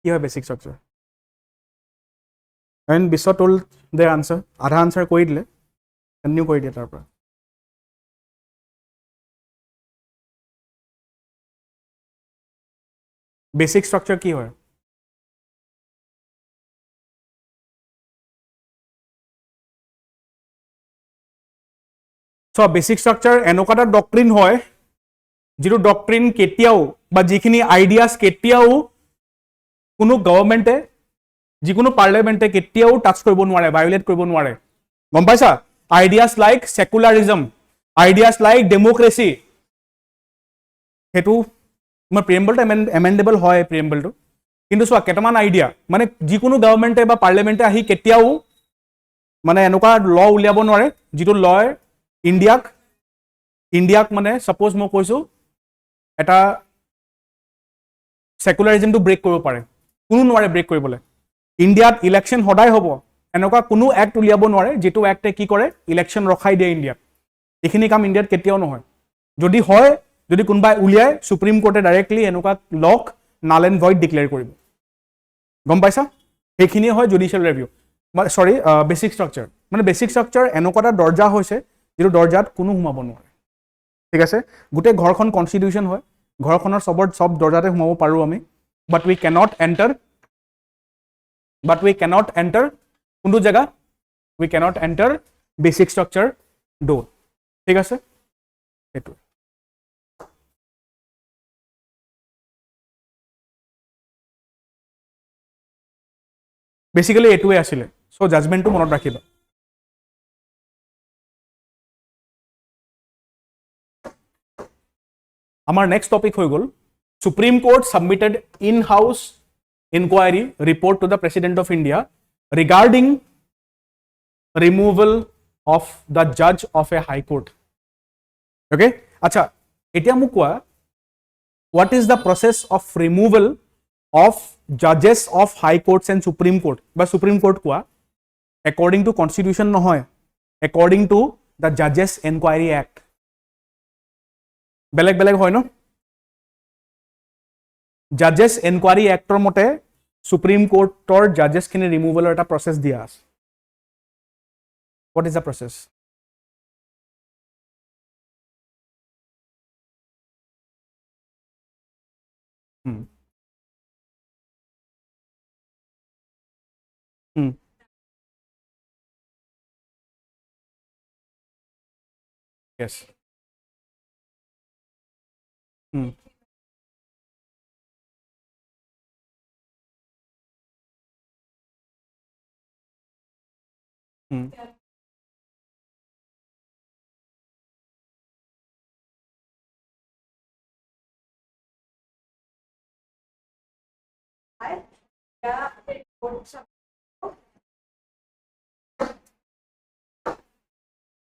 কি হয় basic structure? And Biswa told their answer, আধা answer কৰি দিলে, continue কৰি দিয়ে তাৰ পৰা। বেচিক ষ্ট্ৰাকচাৰ কি হয়? চ' বেচিক ষ্ট্ৰাকচাৰ এনেকুৱা এটা ডক্ট্ৰিন হয় যিটো ডক্ট্ৰিন কেতিয়াও বা যিখিনি আইডিয়াছ কেতিয়াও কোনো গভৰ্ণমেণ্টে, যিকোনো পাৰ্লিয়ামেণ্টে কেতিয়াও টাচ কৰিব নোৱাৰে, ভায়োলেট কৰিব নোৱাৰে। গম পাইছা? Ideas like secularism, ideas like democracy, সেইটো তোমাৰ প্ৰিএম্বলটো এমেণ্ডেবল হয় প্ৰিএম্বলটো, কিন্তু চোৱা কেইটামান আইডিয়া মানে যিকোনো গভৰ্ণমেণ্টে বা পাৰ্লিয়ামেণ্টে আহি কেতিয়াও মানে এনেকুৱা ল উলিয়াব নোৱাৰে যিটো লয় ইণ্ডিয়াক মানে ছাপ'জ মই কৈছোঁ এটা ছেকুলাৰিজমটো ব্ৰেক কৰিব পাৰে, কোনো নোৱাৰে ব্ৰেক কৰিবলৈ। ইণ্ডিয়াত ইলেকশ্যন সদায় হ'ব, এনেকুৱা কোনো এক্ট উলিয়াব নোৱাৰে যিটো এক্টে কি কৰে ইলেকশ্যন ৰখাই দিয়ে ইণ্ডিয়াত। এইখিনি কাম ইণ্ডিয়াত কেতিয়াও নহয়। যদি হয়, যদি কোনোবাই উলিয়াই, সুপ্ৰিম কোৰ্টে ডাইৰেক্টলি এনেকুৱা লক নাল এণ্ড ভইড ডিক্লেয়াৰ কৰিব। গম পাইছা? সেইখিনিয়ে হয় জুডিচিয়েল ৰিভিউ, চৰি বেচিক ষ্ট্ৰাকচাৰ। মানে বেচিক ষ্ট্ৰাকচাৰ এনেকুৱা এটা দৰ্জা হৈছে যিটো দৰ্জাত কোনো সোমাব নোৱাৰে। ঠিক আছে, গোটেই ঘৰখন কনষ্টিটিউশ্যন হয়, ঘৰখনৰ চব দৰ্জাতে সোমাব পাৰোঁ আমি, বাট উই কেনট এণ্টাৰ কোনটো জেগা? We cannot enter basic structure door. ঠিক আছে, সেইটোৱে। বেচিকেলি এইটোৱে আছিলে। চ' জাজমেণ্টটো মনত ৰাখিবা। আমাৰ নেক্সট টপিক হৈ গ'ল supreme court submitted in house enquiry report to the president of India regarding removal of the judge of a high court. Okay, acha etia mu koa, what is the process of removal of judges of high courts and supreme court ba supreme court koa according to constitution nohoy, according to the Judges Enquiry Act. বেলেগ বেলেগ হয় ন? Judges Enquiry Act মতে supreme কোৰ্টৰ জাজেছ খিনি ৰিমুভেলৰ এটা প্ৰসেছ দিয়া আছে. What is the process? Yes.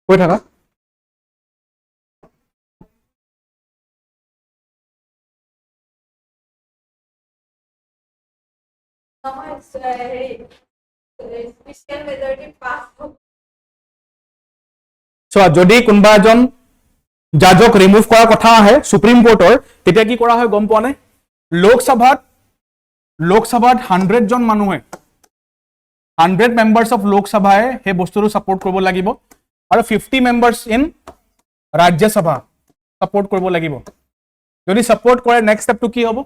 কৈ থাকা. যদি কোনোবা এজন জাজক ৰিমুভ কৰাৰ কথা আহে সুপ্ৰিম কোৰ্টৰ, তেতিয়া কি কৰা হয় গম পোৱা নাই? লোকসভাত 100 জন মানুহে 100 মেম্বাৰ্স অফ লোকসভাই সেই বস্তুটো সাপোৰ্ট কৰিব লাগিব আৰু 50 মেম্বাৰ্স ইন ৰাজ্যসভা সাপোৰ্ট কৰিব লাগিব. যদি সাপোৰ্ট কৰে নেক্সট ষ্টেপটো কি হ'ব?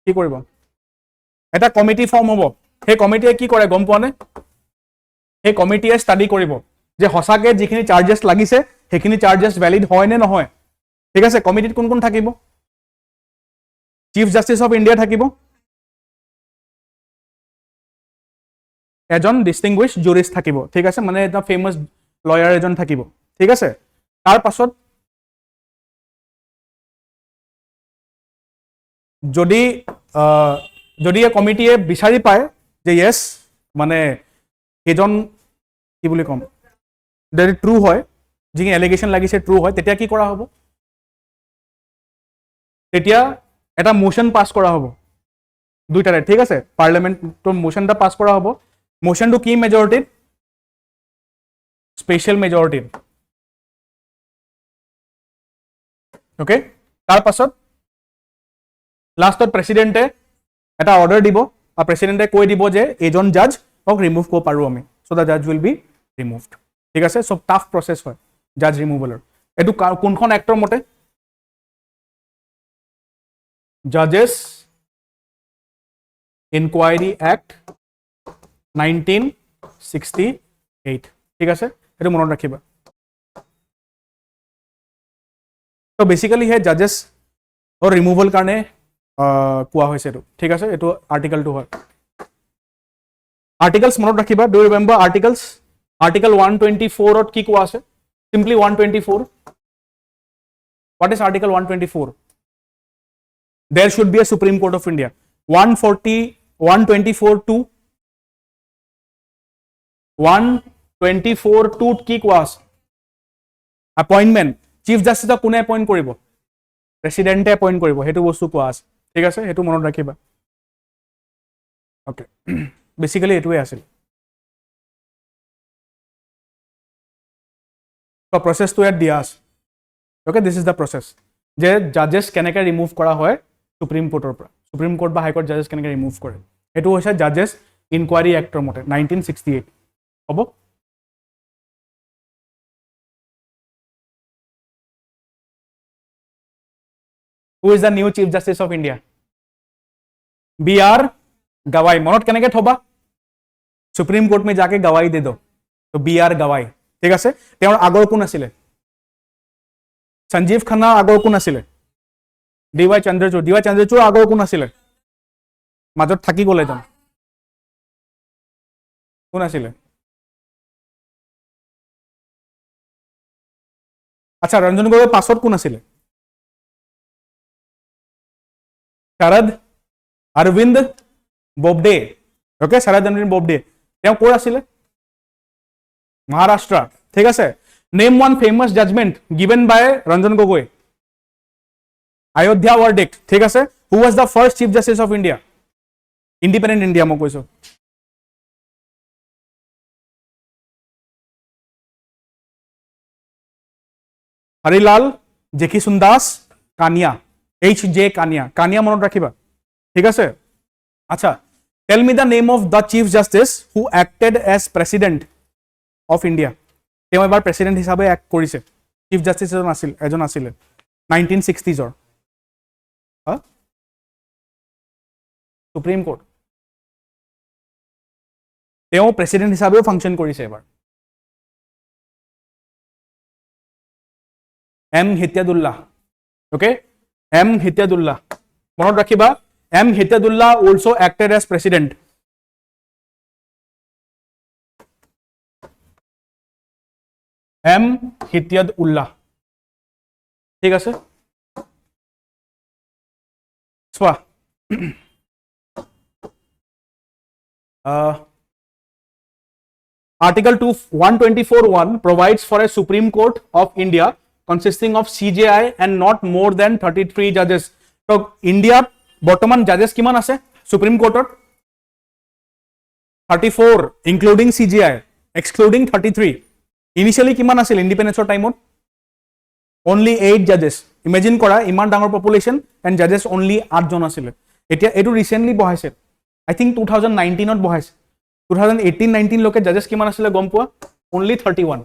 কি কৰিব? এটা কমিটি ফৰ্ম হ'ব. সেই কমিটিয়ে কি কৰে গম পোৱা নে? সেই কমিটিয়ে ষ্টাডি কৰিব যে হসাকে যিখিনি চাৰ্জেছ লাগিছে সেইখিনি চাৰ্জেছ ভ্যালিড হয় নে নহয়. ঠিক আছে, কমিটিত কোন কোন থাকিব? চিফ জাস্টিস অফ ইণ্ডিয়া থাকিব, এজন ডিষ্টিংগুইশ জুৰিষ্ট থাকিব. ঠিক আছে, মানে এটা ফেমাস লয়াৰ এজন থাকিব. ঠিক আছে, তাৰ পাছত যদি কমিটিয়ে বিচাৰি পায় যে ইয়েছ মানে এজন কি বুলি কম যদি ট্ৰু হয়, যিখিনি এলিগেশ্যন লাগিছে ট্ৰু হয়, তেতিয়া কি কৰা হ'ব? তেতিয়া এটা মোশন পাছ কৰা হ'ব দুইটাৰে. ঠিক আছে, পাৰ্লিয়ামেণ্টৰ মোশন এটা পাছ কৰা হ'ব. মোশনটো কি মেজৰিটিত? স্পেচিয়েল মেজৰিটিত. অ'কে, তাৰ পাছত লাষ্টত প্ৰেচিডেণ্টে এটা অৰ্ডাৰ দিব আৰু প্ৰেচিডেণ্টে কৈ দিব যে এজন জাজক ৰিমুভ কৰিব পাৰোঁ আমি. চ' দ্য জাজ উইল বি ৰিমুভড. ঠিক আছে, চব টাফ প্ৰচেছ হয় জাজ ৰিমুভেলৰ. এইটো কোনখন এক্টৰ মতে? জাজেছ ইনকুৱাইৰী এক্ট 1968. ঠিক আছে, সেইটো মনত ৰাখিবা. তো বেচিকেলি সেই জাজেছ ৰিমুভেল কাৰণে কোৱা হৈছে এইটো. ঠিক আছে, এইটো আৰ্টিকেলটো হয়. আৰ্টিকেলছ মনত ৰাখিবা. Do remember articles? আৰ্টিকেল 124ত কি কোৱা আছে? Simply 124. What is Article 124? There should be a Supreme Court of India. 124(2) 124(2) কি কোৱা আছে? এপইণ্টমেণ্ট. চিফ জাষ্টিছক কোনে এপইণ্ট কৰিব? প্ৰেচিডেণ্টে এপইণ্ট কৰিব. সেইটো বস্তু কোৱা আছে. ঠিক আছে, সেইটো মনত ৰাখিবা. অ'কে, বেচিকেলি এইটোৱে আছিল. প্ৰচেছটো ইয়াত দিয়া আছে. Okay, this is the process যে জাজেছ কেনেকৈ ৰিমুভ কৰা হয় সুপ্ৰিম কোৰ্টৰ পৰা. সুপ্ৰিম কোৰ্ট বা হাইকোৰ্ট জাজেছ কেনেকৈ ৰিমুভ কৰে, এইটো হৈছে জাজেছ ইনকুৱাৰী এক্টৰ মতে 1968. হ'ব? Who is the new Chief Justice of India? B.R. गवाई. मनोट केनेके थोबा? सुप्रीम कोर्ट में जाके गवाही दे दो. तो B.R. गवाई. ठीक আছে, তেওঁৰ আগৰ কোন আছিলে? সঞ্জীৱ খান্নাৰ আগৰ কোন আছিলে? D.Y. চন্দ্ৰচূড়. D.Y. চন্দ্ৰচূড়ৰ আগৰ কোন আছিলে? মাজত থাকি গ'ল এজন. কোন আছিলে? আচ্ছা, ৰঞ্জন গগৈৰ পাছত কোন আছিলে? शरद, अरविंद, ববডে ওকে সাৰাজনদিন ববডে তেওঁ ক'ৰ আছিলে মহাৰাষ্ট্ৰ ঠিক আছে name one famous judgement given by Ranjan Gogoi Ayodhya verdict ঠিক আছে who was the first chief justice of India independent India মই কৈছো হৰিলাল জেকিচুন দাস কানিয়া H.J. কানিয়া মনত ৰাখিবা ঠিক আছে আচ্ছা tell me the name of the chief justice who acted as president of India তেওঁ এবাৰ প্ৰেসিডেন্ট হিচাপে এক্ট কৰিছে চিফ জাস্টিস এজন আছিল 1960s ৰ সুপ্ৰিম কোৰ্ট তেওঁ প্ৰেসিডেন্ট হিচাপেও ফাংচন কৰিছে এবাৰ M. Hityadullah okay M. Hityadullah মনত ৰাখিবা M. Hityadullah also acted as president M. Hityadullah ঠিক আছে চোৱা Article 124(1) provides for a Supreme Court of India consisting of CJI and not more than 33 judges. So, India বৰ্তমান judges কিমান আছে Supreme Court 34 including CJI excluding 33 initially কিমান আছিল independence টাইমত only 8 judges imagine কৰা ইমান ডাঙৰ population and judges only 8 জন আছিল এতিয়া এটো ৰিসেন্টলি বহাইছে I think 2019 ত বহাইছে 2018-19 লোকে judges কিমান আছিল গম পোৱা only 31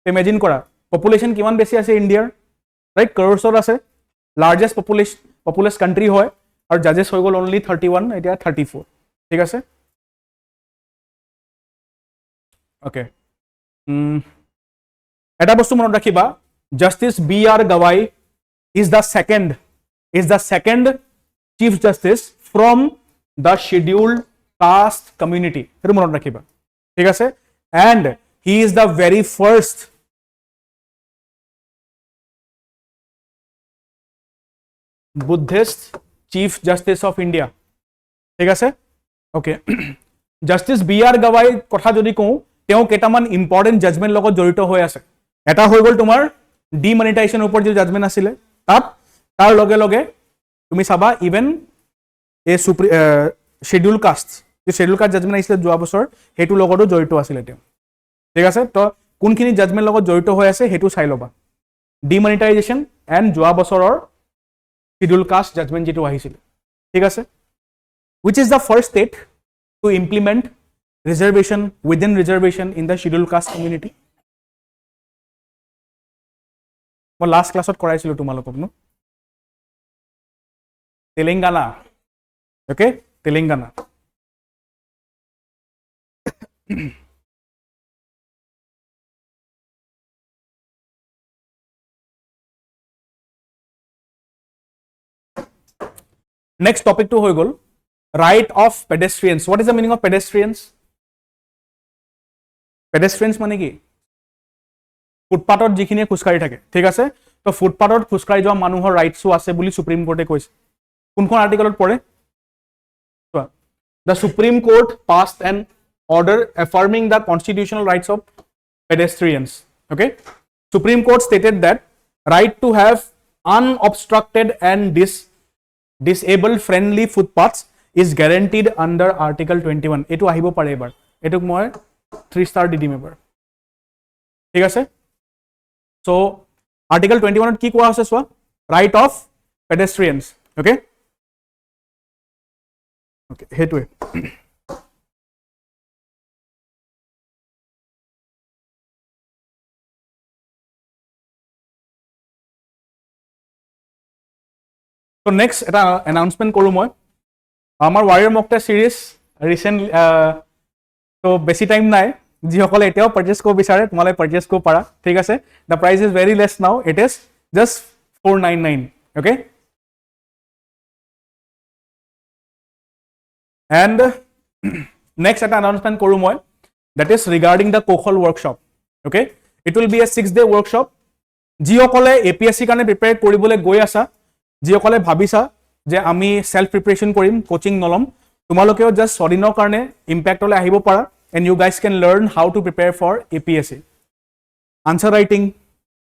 imagine কৰা population কিমান বেছি আছে ইন্ডিয়াৰ ৰাইট crores আছে largest populous country হয় আৰু judges হৈ গল only 31 এতিয়া 34 ঠিক আছে ওকে এটা বস্তু মনত ৰাখিবা Justice B.R. Gawai is the second chief justice from the scheduled caste community এটো মনত ৰাখিবা ঠিক আছে and he is the very first Buddhist chief justice of India ঠিক আছে ওকে Justice B.R. Gawai কথা যদি কওঁ তেওঁ কেটামান ইম্পৰ্টেন্ট জাজমেন্ট লগত জড়িত হৈ আছে এটা হৈ গল তোমাৰ ডিমনিটাইজেশন ওপৰ যে জাজমেন্ট আছিল তাৰ লগে লগে তুমি চাবা ইভেন এ শিডিউল কাষ্ট যে শিডিউল কাষ্ট জাজমেন্ট আছিল যোৱা বছৰ হেতু লগতো জড়িত আছিল তেওঁ ঠিক আছে তো কোনখিনি জাজমেন্ট লগত জড়িত হৈ আছে হেতু চাই লবা ডিমনিটাইজেশন এন্ড যোৱা বছৰৰ শিডিউল কাষ্ট জাজমেন্ট যেটো আহিছিল ঠিক আছে which is the first state to implement reservation within reservation in the scheduled caste community মই লাস্ট ক্লাছত কৰাইছিলো তোমালোকক ন Telangana okay Telangana next topic to হৈ গল right of pedestrians what is the meaning of pedestrians pedestrians মানে কি ফুটপাথত যিখিনি খুসকাৰি থাকে ঠিক আছে তো ফুটপাথত খুসকাৰি যোৱা মানুহৰ ৰাইটসও আছে বুলি সুপ্ৰিম কোৰ্টে কৈছে কোনখন আৰ্টিকলত পৰে the Supreme Court passed an order affirming the constitutional rights of pedestrians okay Supreme Court stated that right to have unobstructed and disabled friendly footpaths is guaranteed under Article 21 এটো আহিব পাৰে এবাৰ এটোক মই 3 star দি দিম এবাৰ ঠিক আছে so Article 21 ত কি কোৱা আছে সোৱা right of pedestrians okay হেতুৱে so next এটা announcement কৰো মই আমাৰ warrior mock test series recently so বেছি টাইম নাই যিসকলে এতিয়াও পারচেজ কৰিব বিচাৰে তোমালে পাৰচেজ কৰিব পাৰা ঠিক আছে the price is very less now it is just 499 okay and next এটা announcement কৰো মই that is regarding the Kokhol workshop okay it will be a 6-day workshop যিসকলে APSC কাৰণে প্ৰিপেয়াৰ কৰিবলৈ গৈ আছা যিসকলে ভাবিছা যে আমি সেলফ প্ৰিপাৰেচন কৰিম কোচিং নলম তোমালোকেও জাষ্ট ছদিনৰ কাৰণে ইম্পেক্টলৈ আহিব পাৰা and you guys can learn how to prepare for APSC answer writing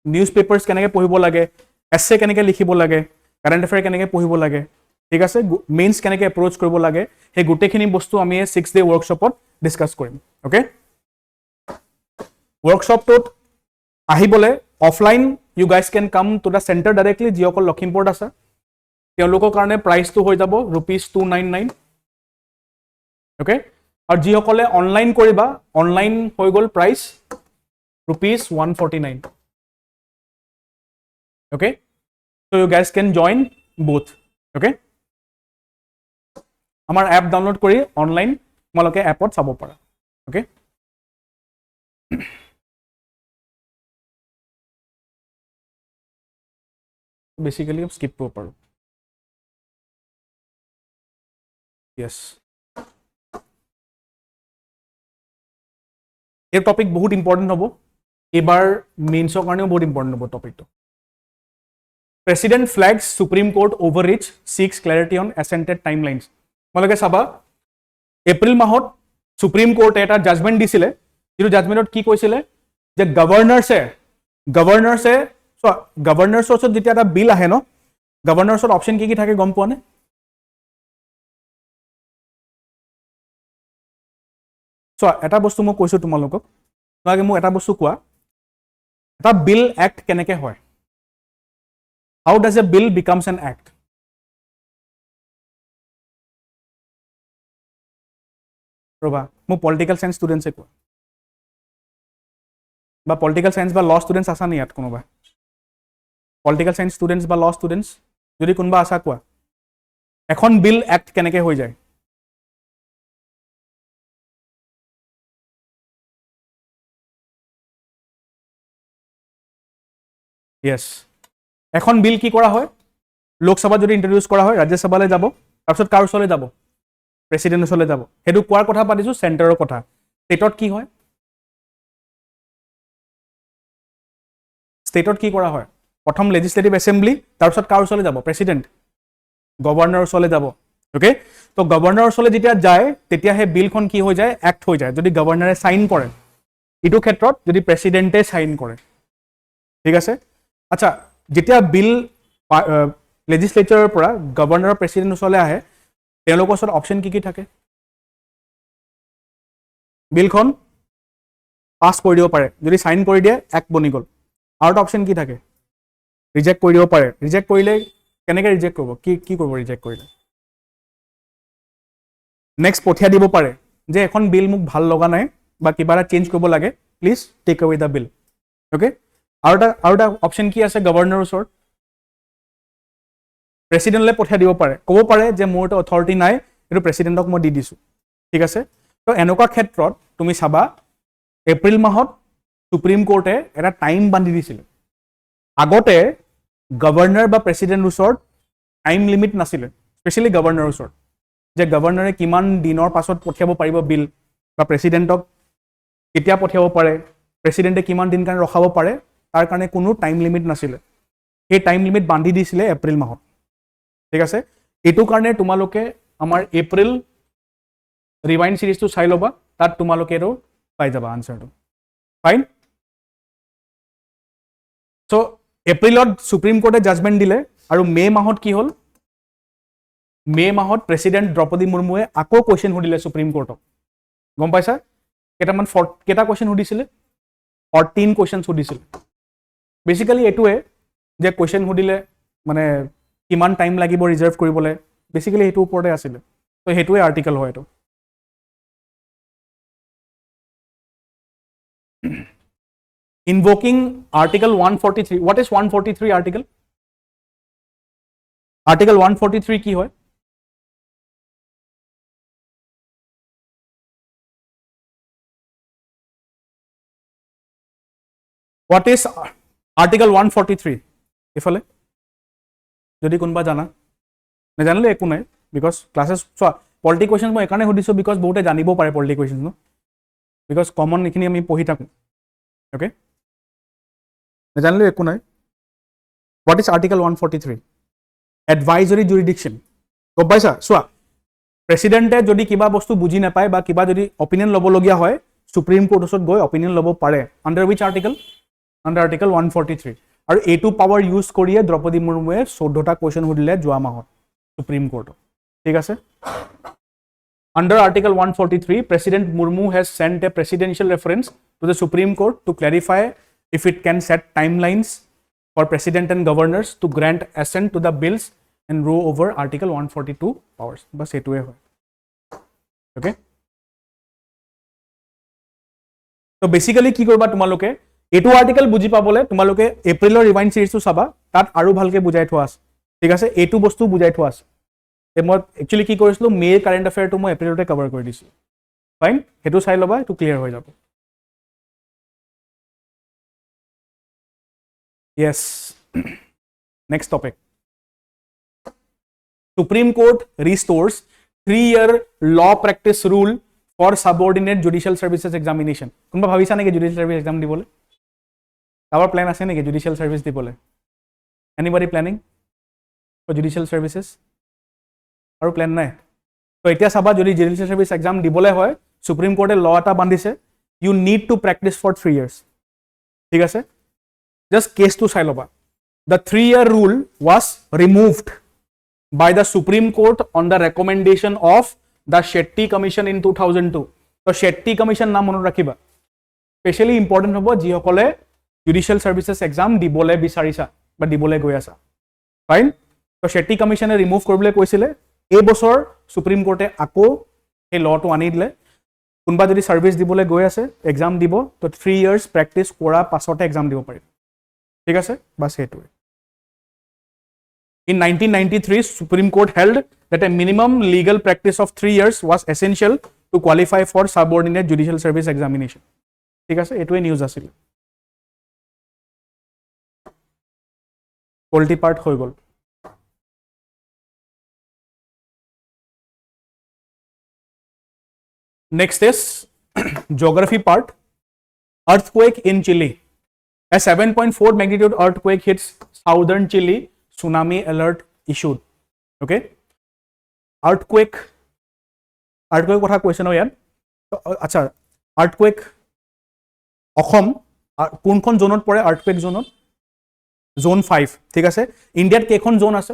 newspapers কেনেকৈ পঢ়িব লাগে এছে কেনেকৈ লিখিব লাগে কাৰেণ্ট এফেয়াৰ কেনেকৈ পঢ়িব লাগে ঠিক আছে মেইনছ কেনেকৈ এপ্ৰ'চ কৰিব লাগে সেই গোটেইখিনি বস্তু আমি 6 ডে ৱৰ্কশ্বপত ডিছকাছ কৰিম অ'কে ৱৰ্কশ্বপটোত আহিবলৈ offline U guys can come to the centre directly যিসকল লখিমপুৰত আছে তেওঁলোকৰ কাৰণে প্ৰাইচটো হৈ যাব ₹299 অ'কে আৰু যিসকলে অনলাইন কৰিবা অনলাইন হৈ গ'ল price ₹149 okay so' you guys can join বুথ অ'কে আমাৰ এপ ডাউনলোড কৰি অনলাইন তোমালোকে এপত চাব পাৰা অ'কে বেচিকেলি স্কিপ কৰিব পাৰোঁ য়েছ এই টপিক বহুত ইম্পৰ্টেণ্ট হ'ব এইবাৰ মেইনছৰ কাৰণেও বহুত ইম্পৰ্টেণ্ট হ'ব টপিকটো president flags Supreme Court overreach seeks clarity on assented timelines তোমালোকে চাবা এপ্ৰিল মাহত সুপ্ৰিম কোৰ্টে এটা জাজমেণ্ট দিছিলে যিটো জাজমেণ্টত কি কৈছিলে যে গভৰ্ণৰ্ছে গভৰ্ণৰ্ছৰ ওচৰত যেতিয়া এটা বিল আহে ন গভৰ্ণৰ্ছৰ অপশ্যন কি থাকে গম পোৱা নে চোৱা এটা বস্তু মই কৈছোঁ তোমালোকক মোক এটা বস্তু কোৱা এটা বিল এক্ট কেনেকৈ হয় how does a bill becomes an act ৰ'বা মোক পলিটিকেল চায়েন্স ষ্টুডেণ্টছে কোৱা বা পলিটিকেল চায়েন্স বা ল ষ্টুডেণ্টছ আছা নি ইয়াত কোনোবা পলিটিকেল চায়েন্স ষ্টুডেণ্টছ বা ল ষ্টুডেণ্টছ যদি কোনোবা আছা কোৱা এখন বিল এক্ট কেনেকৈ হৈ যায় য়েছ এখন বিল কি কৰা হয় লোকসভাত যদি ইন্ট্ৰডিউচ কৰা হয় ৰাজ্যসভালৈ যাব তাৰপিছত কাৰ ওচৰলৈ যাব প্ৰেচিডেণ্ট ওচৰলৈ যাব সেইটো কোৱাৰ কথা পাতিছোঁ চেণ্টাৰৰ কথা ষ্টেটত কি হয় ষ্টেটত কি কৰা হয় প্ৰথম লেজিসলেটিভ এছেম্বলি তাৰপিছত কাৰ ওচৰলৈ যাব প্ৰেচিডেণ্ট গভৰ্ণৰ ওচৰলৈ যাব অ'কে তো গভৰ্ণৰ ওচৰলৈ যেতিয়া যায় তেতিয়া সেই বিলখন কি হৈ যায় এক্ট হৈ যায় যদি গভৰ্ণৰে চাইন কৰে এইটো ক্ষেত্ৰত যদি প্ৰেচিডেণ্টে চাইন কৰে ঠিক আছে আচ্ছা যেতিয়া বিল লেজিসলেচাৰৰ পৰা গভৰ্ণৰৰ প্ৰেচিডেণ্ট ওচৰলৈ আহে তেওঁলোকৰ ওচৰত অপশ্যন কি থাকে বিলখন পাছ কৰি দিব পাৰে যদি চাইন কৰি দিয়ে এক্ট বনি গ'ল আৰু এটা অপশ্যন কি থাকে ৰিজেক্ট কৰি দিব পাৰে ৰিজেক্ট কৰিলে কেনেকৈ ৰিজেক্ট কৰিব কি কৰিব ৰিজেক্ট কৰিলে নেক্সট পঠিয়াই দিব পাৰে যে এখন বিল মোক ভাল লগা নাই বা কিবা এটা চেঞ্জ কৰিব লাগে please take away the bill okay আৰু এটা অপশ্যন কি আছে গভৰ্ণৰৰ ওচৰত প্ৰেচিডেণ্টলৈ পঠিয়াই দিব পাৰে ক'ব পাৰে যে মোৰ এটা অথৰিটি নাই এইটো প্ৰেচিডেণ্টক মই দি দিছোঁ ঠিক আছে তো এনেকুৱা ক্ষেত্ৰত তুমি চাবা এপ্ৰিল মাহত সুপ্ৰিম কোৰ্টে এটা টাইম বান্ধি দিছিলে আগতে গভৰ্ণৰ বা প্ৰেচিডেণ্টৰ ওচৰত টাইম লিমিট নাছিলে স্পেচিয়েলি গভৰ্ণৰৰ ওচৰত যে গভৰ্ণৰে কিমান দিনৰ পাছত পঠিয়াব পাৰিব বিল বা প্ৰেচিডেণ্টক কেতিয়া পঠিয়াব পাৰে প্ৰেচিডেণ্টে কিমান দিন কাৰণে ৰখাব পাৰে তাৰ কাৰণে কোনো টাইম লিমিট নাছিলে সেই টাইম লিমিট বান্ধি দিছিলে এপ্ৰিল মাহত ঠিক আছে এইটো কাৰণে তোমালোকে আমাৰ এপ্ৰিল ৰিৱাইণ্ড চিৰিজটো চাই ল'বা তাত তোমালোকে এইটো পাই যাবা আনচাৰটো ফাইন চ' এপ্ৰিলত সুপ্ৰিম কোৰ্টে জাজমেণ্ট দিলে আৰু মে' মাহত কি হ'ল মে' মাহত প্ৰেচিডেণ্ট দ্ৰৌপদী মুৰ্মুৱে আকৌ কুৱেশ্যন সুধিলে সুপ্ৰিম কোৰ্টক গম পাইছা কেইটা কুৱেশ্যন সুধিছিলে 14 কুৱেশ্যন সুধিছিলে বেচিকেলি এইটোৱে যে কুৱেশ্যন সুধিলে মানে কিমান টাইম লাগিব ৰিজাৰ্ভ কৰিবলৈ বেচিকেলি সেইটো ওপৰতে আছিলে তো সেইটোৱে আৰ্টিকেল হয় এইটো invoking article 143 what is 143 article 143 কি হয় what is article 143 ইফালে যদি কোনোবা জানা নাজানিলে একো নাই বিকজ ক্লাছেছ চোৱা পলিটি কুৱেশ্যন মই এইকাৰণে সুধিছোঁ বিকজ বহুতে জানিব পাৰে পলিটি কুৱেশ্যন ন বিকজ কমন এইখিনি আমি পঢ়ি থাকোঁ অ'কে নাজানিলে একো নাই what is article 143 advisory jurisdiction গম পাইছা চোৱা প্ৰেসিডেন্টে যদি কিবা বস্তু বুজি নাপায় বা কিবা যদি অপিনিয়ন ল'বলগীয়া হয় সুপ্ৰিম কোৰ্ট ওচৰত গৈ অপিনিয়ন ল'ব পাৰে under wish article under article 143 আৰু এইটো পাৱাৰ ইউজ কৰিয়ে দ্ৰৌপদী মুৰ্মুৱে 14টা কুৱেশ্যন সুধিলে যোৱা মাহত সুপ্ৰিম কোৰ্টত ঠিক আছে Under Article 143, President Murmu has sent a presidential reference to the Supreme Court to clarify if it can set timelines for President and governors to grant assent to the bills and rule over Article 142 powers. Bas etue hoy. Okay. So basically ki korba tumaloke etu article buji pabole tumaloke April rewind series tu saba tat aru bhalke bujai thua ase. ঠিক আছে etu bostu bujai thua ase. মই actually কি কৰিছিলো মে current অ্যাফেয়াৰটো মই এপ্ৰিলতে cover কৰি দিছো fine হেতু চাই লবা এটো ক্লিয়ার হৈ যাব yes next topic Supreme Court restores 3-year law practice rule for subordinate judicial services examination কোনবা ভাবিছা নেকি জুডিশিয়াল সার্ভিস এক্সাম দিবলে কাবার প্ল্যান আছে নেকি জুডিশিয়াল সার্ভিস দিবলে anybody planning for judicial services আৰু প্ল্যান নাই তো এতিয়া সাবা যদি জুডিশিয়াল সার্ভিস এক্সাম দিবলে হয় সুপ্রিম কোর্টে ল এটা বান্ধিছে you need to practice for 3 years ঠিক আছে জাস্ট কেস টু চাই লবা the 3-year rule was removed by the Supreme Court on the recommendation of the Shetty commission in 2002 তো শেট্টি কমিশন নাম মনত ৰাখিবা স্পেশালি ইম্পৰ্টেন্ট হ'ব যিসকলে জুডিশিয়াল সাৰ্ভিসেস এক্সাম দিবলে বিচাৰিছা বা দিবলে গৈ আছা ফাইন তো শেট্টি কমিশনে ৰিমুভ কৰিবলৈ কৈছিলে এই বছৰ সুপ্ৰিম কোৰ্টে আকৌ এই লটো আনি দিলে কোনবা যদি সাৰ্ভিস দিবলে গৈ আছে এক্সাম দিব তো 3 ইয়াৰ্স প্ৰ্যাকটিস কৰা পাছতে এক্সাম দিব পাৰি ঠিক আছে বাস হেতুৱে In 1993 Supreme Court held that a minimum legal practice of 3 years was essential to qualify for subordinate judicial service examination ঠিক আছে এটোৱে নিউজ আছিল পলিটি পার্ট হৈ গল Next is geography part. Earthquake in Chile. A 7.4 magnitude earthquake hits southern Chile. Tsunami alert issued. Okay. Earthquake কথা question হয় ইয়াত আচ্ছা earthquake Assam কোনখন জোনত পৰে earthquake জোনত zone 5 ঠিক আছে ইন্ডিয়াত কেইখন জোন আছে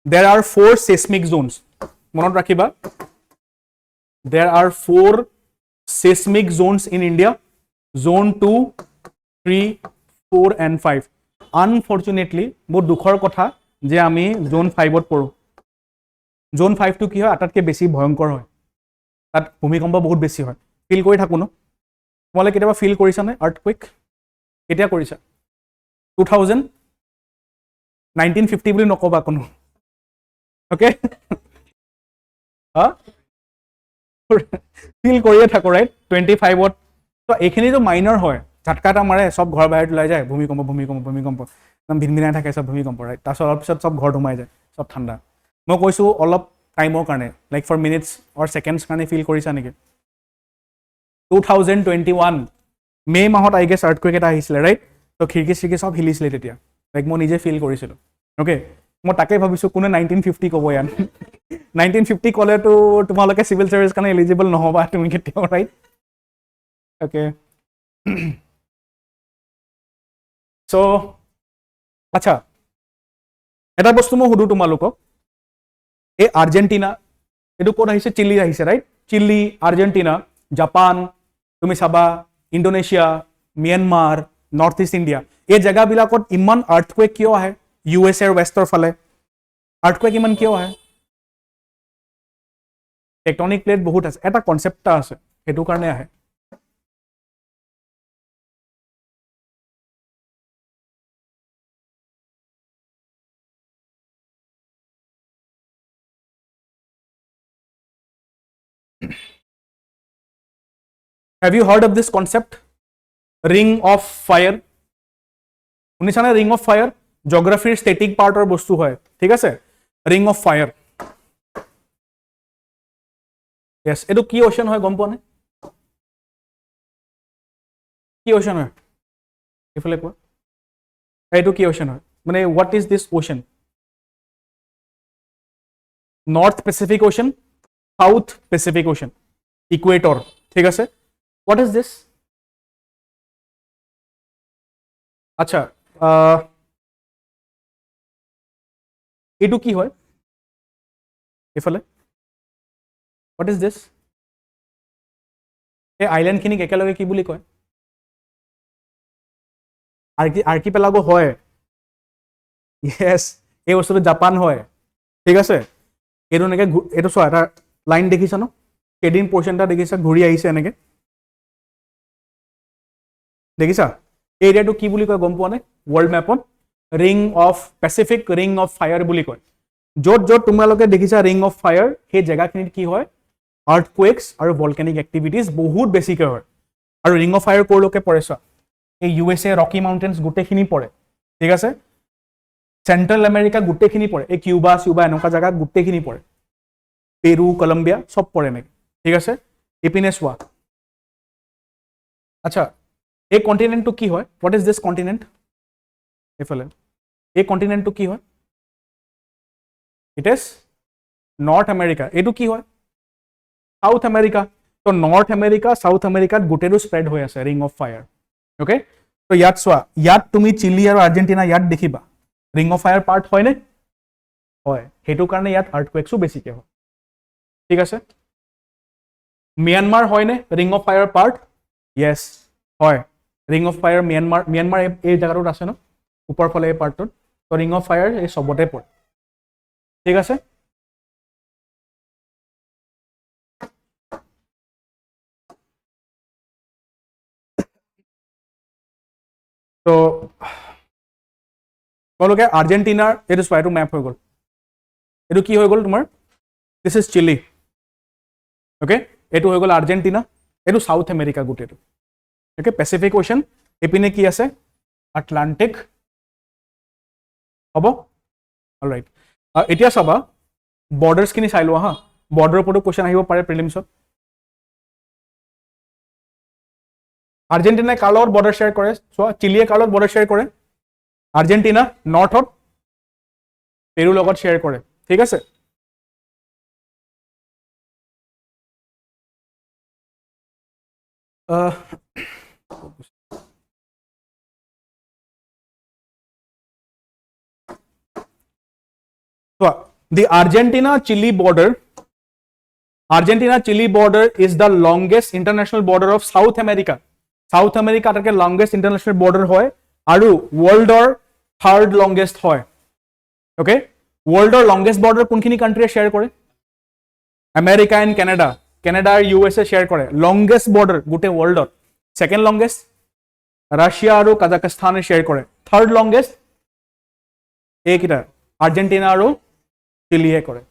there are 4 seismic zones মনত ৰাখিবা There are 4 seismic zones in India. Zone 2, 3, 4 and 5. Unfortunately, বহুত দুখৰ কথা যে আমি zone 5 ত পৰো। Zone 5 টো কি হয় আটাতকে বেছি ভয়ংকৰ হয়। তাত ভূমিকম্প বহুত বেছি হয়। ফিল কৰি থাকো ন। তোমালে কেতিয়াবা ফিল কৰিছা নে আৰ্থকুইক? কেতিয়া কৰিছা? 2000 1950 বুলি নকবা কোনো। ওকে? হা? ফিল কৰিয়ে থাকো ৰাইট 25 ত তো এইখিনি তো মাইনৰ হয় ঝটকাটা মাৰে সব ঘৰ বাহিৰত ওলাই যায় ভূমিকম্প একদম ভিনভিনাই থাকে সব ভূমিকম্প ৰাইট তাৰপিছত অলপ পিছত সব ঘৰ ধুমাই যায় সব ঠাণ্ডা মই কৈছো অলপ টাইমৰ কাৰণে লাইক ফৰ মিনিটছ অৰ সেকেন্ডছ কাৰণে ফিল কৰিছা নেকি 2021 মে মাহত আই গেছ আৰ্থকুইক এটা আহিছিলে ৰাইট তো খিৰিকি সব হিলিছিলে তেতিয়া লাইক মই নিজে ফিল কৰিছিলো ওকে মই তাকে ভাবিছো কোনে 1950 কব ইয়ান 1950 কলে তো তোমালোকে সিভিল সার্ভিস কাৰণে এলিজিবল নহবা তুমি কেতিয়াও ৰাইট ওকে সো আচ্ছা এটা বস্তু মই হুদু তোমালোকক এই আৰ্জেন্টিনা এটো কোড আহিছে চিলি আহিছে ৰাইট চিলি আৰ্জেন্টিনা জাপান তুমি চাবা Indonesia Myanmar north east India এই জায়গাবিলাকত ইমান আৰ্থকুইক কিয় আহে ইউএছ এৰ ৱেষ্টৰ ফালে আৰ্থকুইক ইমান কিয় আহে টেকটনিক প্লেট বহুত আছে এটা কনসেপ্ট আছে হেতু কাৰণে আহে Have you heard of this concept ring of fire শুনিছানে ring of fire geography static part or বস্তু হয় ঠিক আছে ring of fire yes এটো কি ocean হয় গম পোৱা নে কি ocean হয় ইফালে কোৱা এটো কি ocean হয় মানে what is this ocean north Pacific ocean, south Pacific ocean, Ecuador, ঠিক আছে। What is this? আচ্ছা, এইটো কি হয় এইফালে? What is this? এই আইল্যান্ডখিনিক একেলগে কি বুলি কয়? আৰ্কিপেলাগো হয়। ইয়েছ, এই বস্তুটো জাপান হয়, ঠিক আছে। এইটো এনেকৈ এইটো চোৱা, এটা লাইন দেখিছা ন, কেডিং পৰ্চন এটা দেখিছা ঘূৰি আহিছে এনেকে, দেখিছা? এই এৰিয়াটো কি বুলি কয় গম পোৱা নে? ৱৰ্ল্ড মেপত ring of Pacific ring of fire বুলি কয়। য'ত য'ত তোমালোকে দেখিছা ৰিং অফ ফায়াৰ, সেই জেগাখিনিত কি হয়? আৰ্থকুৱেকছ আৰু ভলকেনিক এক্টিভিটিজ বহুত বেছিকৈ হয়। আৰু ৰিং অফ ফায়াৰ ক'লৈকে পৰে চোৱা, এই USA ৰকি মাউণ্টেইনছ গোটেইখিনি পৰে, ঠিক আছে। চেণ্ট্ৰেল আমেৰিকা গোটেইখিনি পৰে, এই কিউবা চিউবা এনেকুৱা জেগা গোটেইখিনি পৰে, পেৰু কলম্বিয়া চব পৰে এনেকৈ, ঠিক আছে। ইপিনে চোৱা, আচ্ছা এই কণ্টিনেণ্টটো কি হয়? What is this continent? এইফালে এই কণ্টিনেণ্টটো কি হয়? It is north America. এইটো কি হয়? South America. তো নৰ্থ আমেৰিকা সাউথ আমেৰিকাত গোটেইটো স্প্ৰেড হৈ আছে ৰিং অফ ফায়াৰ, অ'কে। তো ইয়াত চোৱা, ইয়াত তুমি চিলি আৰু আৰ্জেণ্টিনা ইয়াত দেখিবা ৰিং অফ ফায়াৰ পাৰ্ট হয়নে? হয়, সেইটো কাৰণে ইয়াত আৰ্থকুৱেকছো বেছিকৈ হয়, ঠিক আছে। ম্যানমাৰ হয়নে ৰিং অফ ফায়াৰ পাৰ্ট? য়েছ হয়, ৰিং অফ ফায়াৰ ম্যানমাৰ এই জেগাটোত আছে ন, ওপৰ ফালে এই পাৰ্টটোত। তো ৰিং অফ ফায়াৰ এই চবতে পৰে, ঠিক আছে। তো তোমালোকে আৰ্জেণ্টিনাৰ এইটো চোৱা, এইটো মেপ হৈ গ'ল, এইটো কি হৈ গ'ল তোমাৰ? This is Chile, okay. এইটো হৈ গ'ল আৰ্জেণ্টিনা, এইটো সাউথ আমেৰিকা গোটেইটো, অ'কে। পেচিফিক অ'শ্যান, এইপিনে কি আছে? আটলাণ্টিক, হ'ব অলৰাইট। এতিয়া চাবা বৰ্ডাৰ্ছখিনি চাই লোৱা হা, বৰ্ডাৰৰ ওপৰতো কুৱেশ্যন আহিব পাৰে প্ৰিলিমছত। আৰ্জেণ্টিনাই কাৰ লগত বৰ্ডাৰ শ্বেয়াৰ কৰে চোৱা, চিলিয়ে কাৰ লগত বৰ্ডাৰ শ্বেয়াৰ কৰে? আৰ্জেণ্টিনা নৰ্থত পেৰুৰ লগত শ্বেয়াৰ কৰে, ঠিক আছে। The Argentina-Chile border is the longest international border of South America. South America আটাইতকৈ longest international border হয় আৰু worldৰ third longest হয়, okay? worldৰ longest border কোনখিনি কাণ্ট্ৰিয়ে শ্বেয়াৰ কৰে? আমেৰিকা এণ্ড কেনেডা, কেনেডা আৰু USA শ্বেয়াৰ কৰে longest border গোটেই worldত। second longest ৰাছিয়া আৰু কাজাখস্তানে শ্বেয়াৰ কৰে। থাৰ্ড লংগেষ্ট এইকেইটা আৰ্জেণ্টিনা আৰু চিলিয়ে কৰে।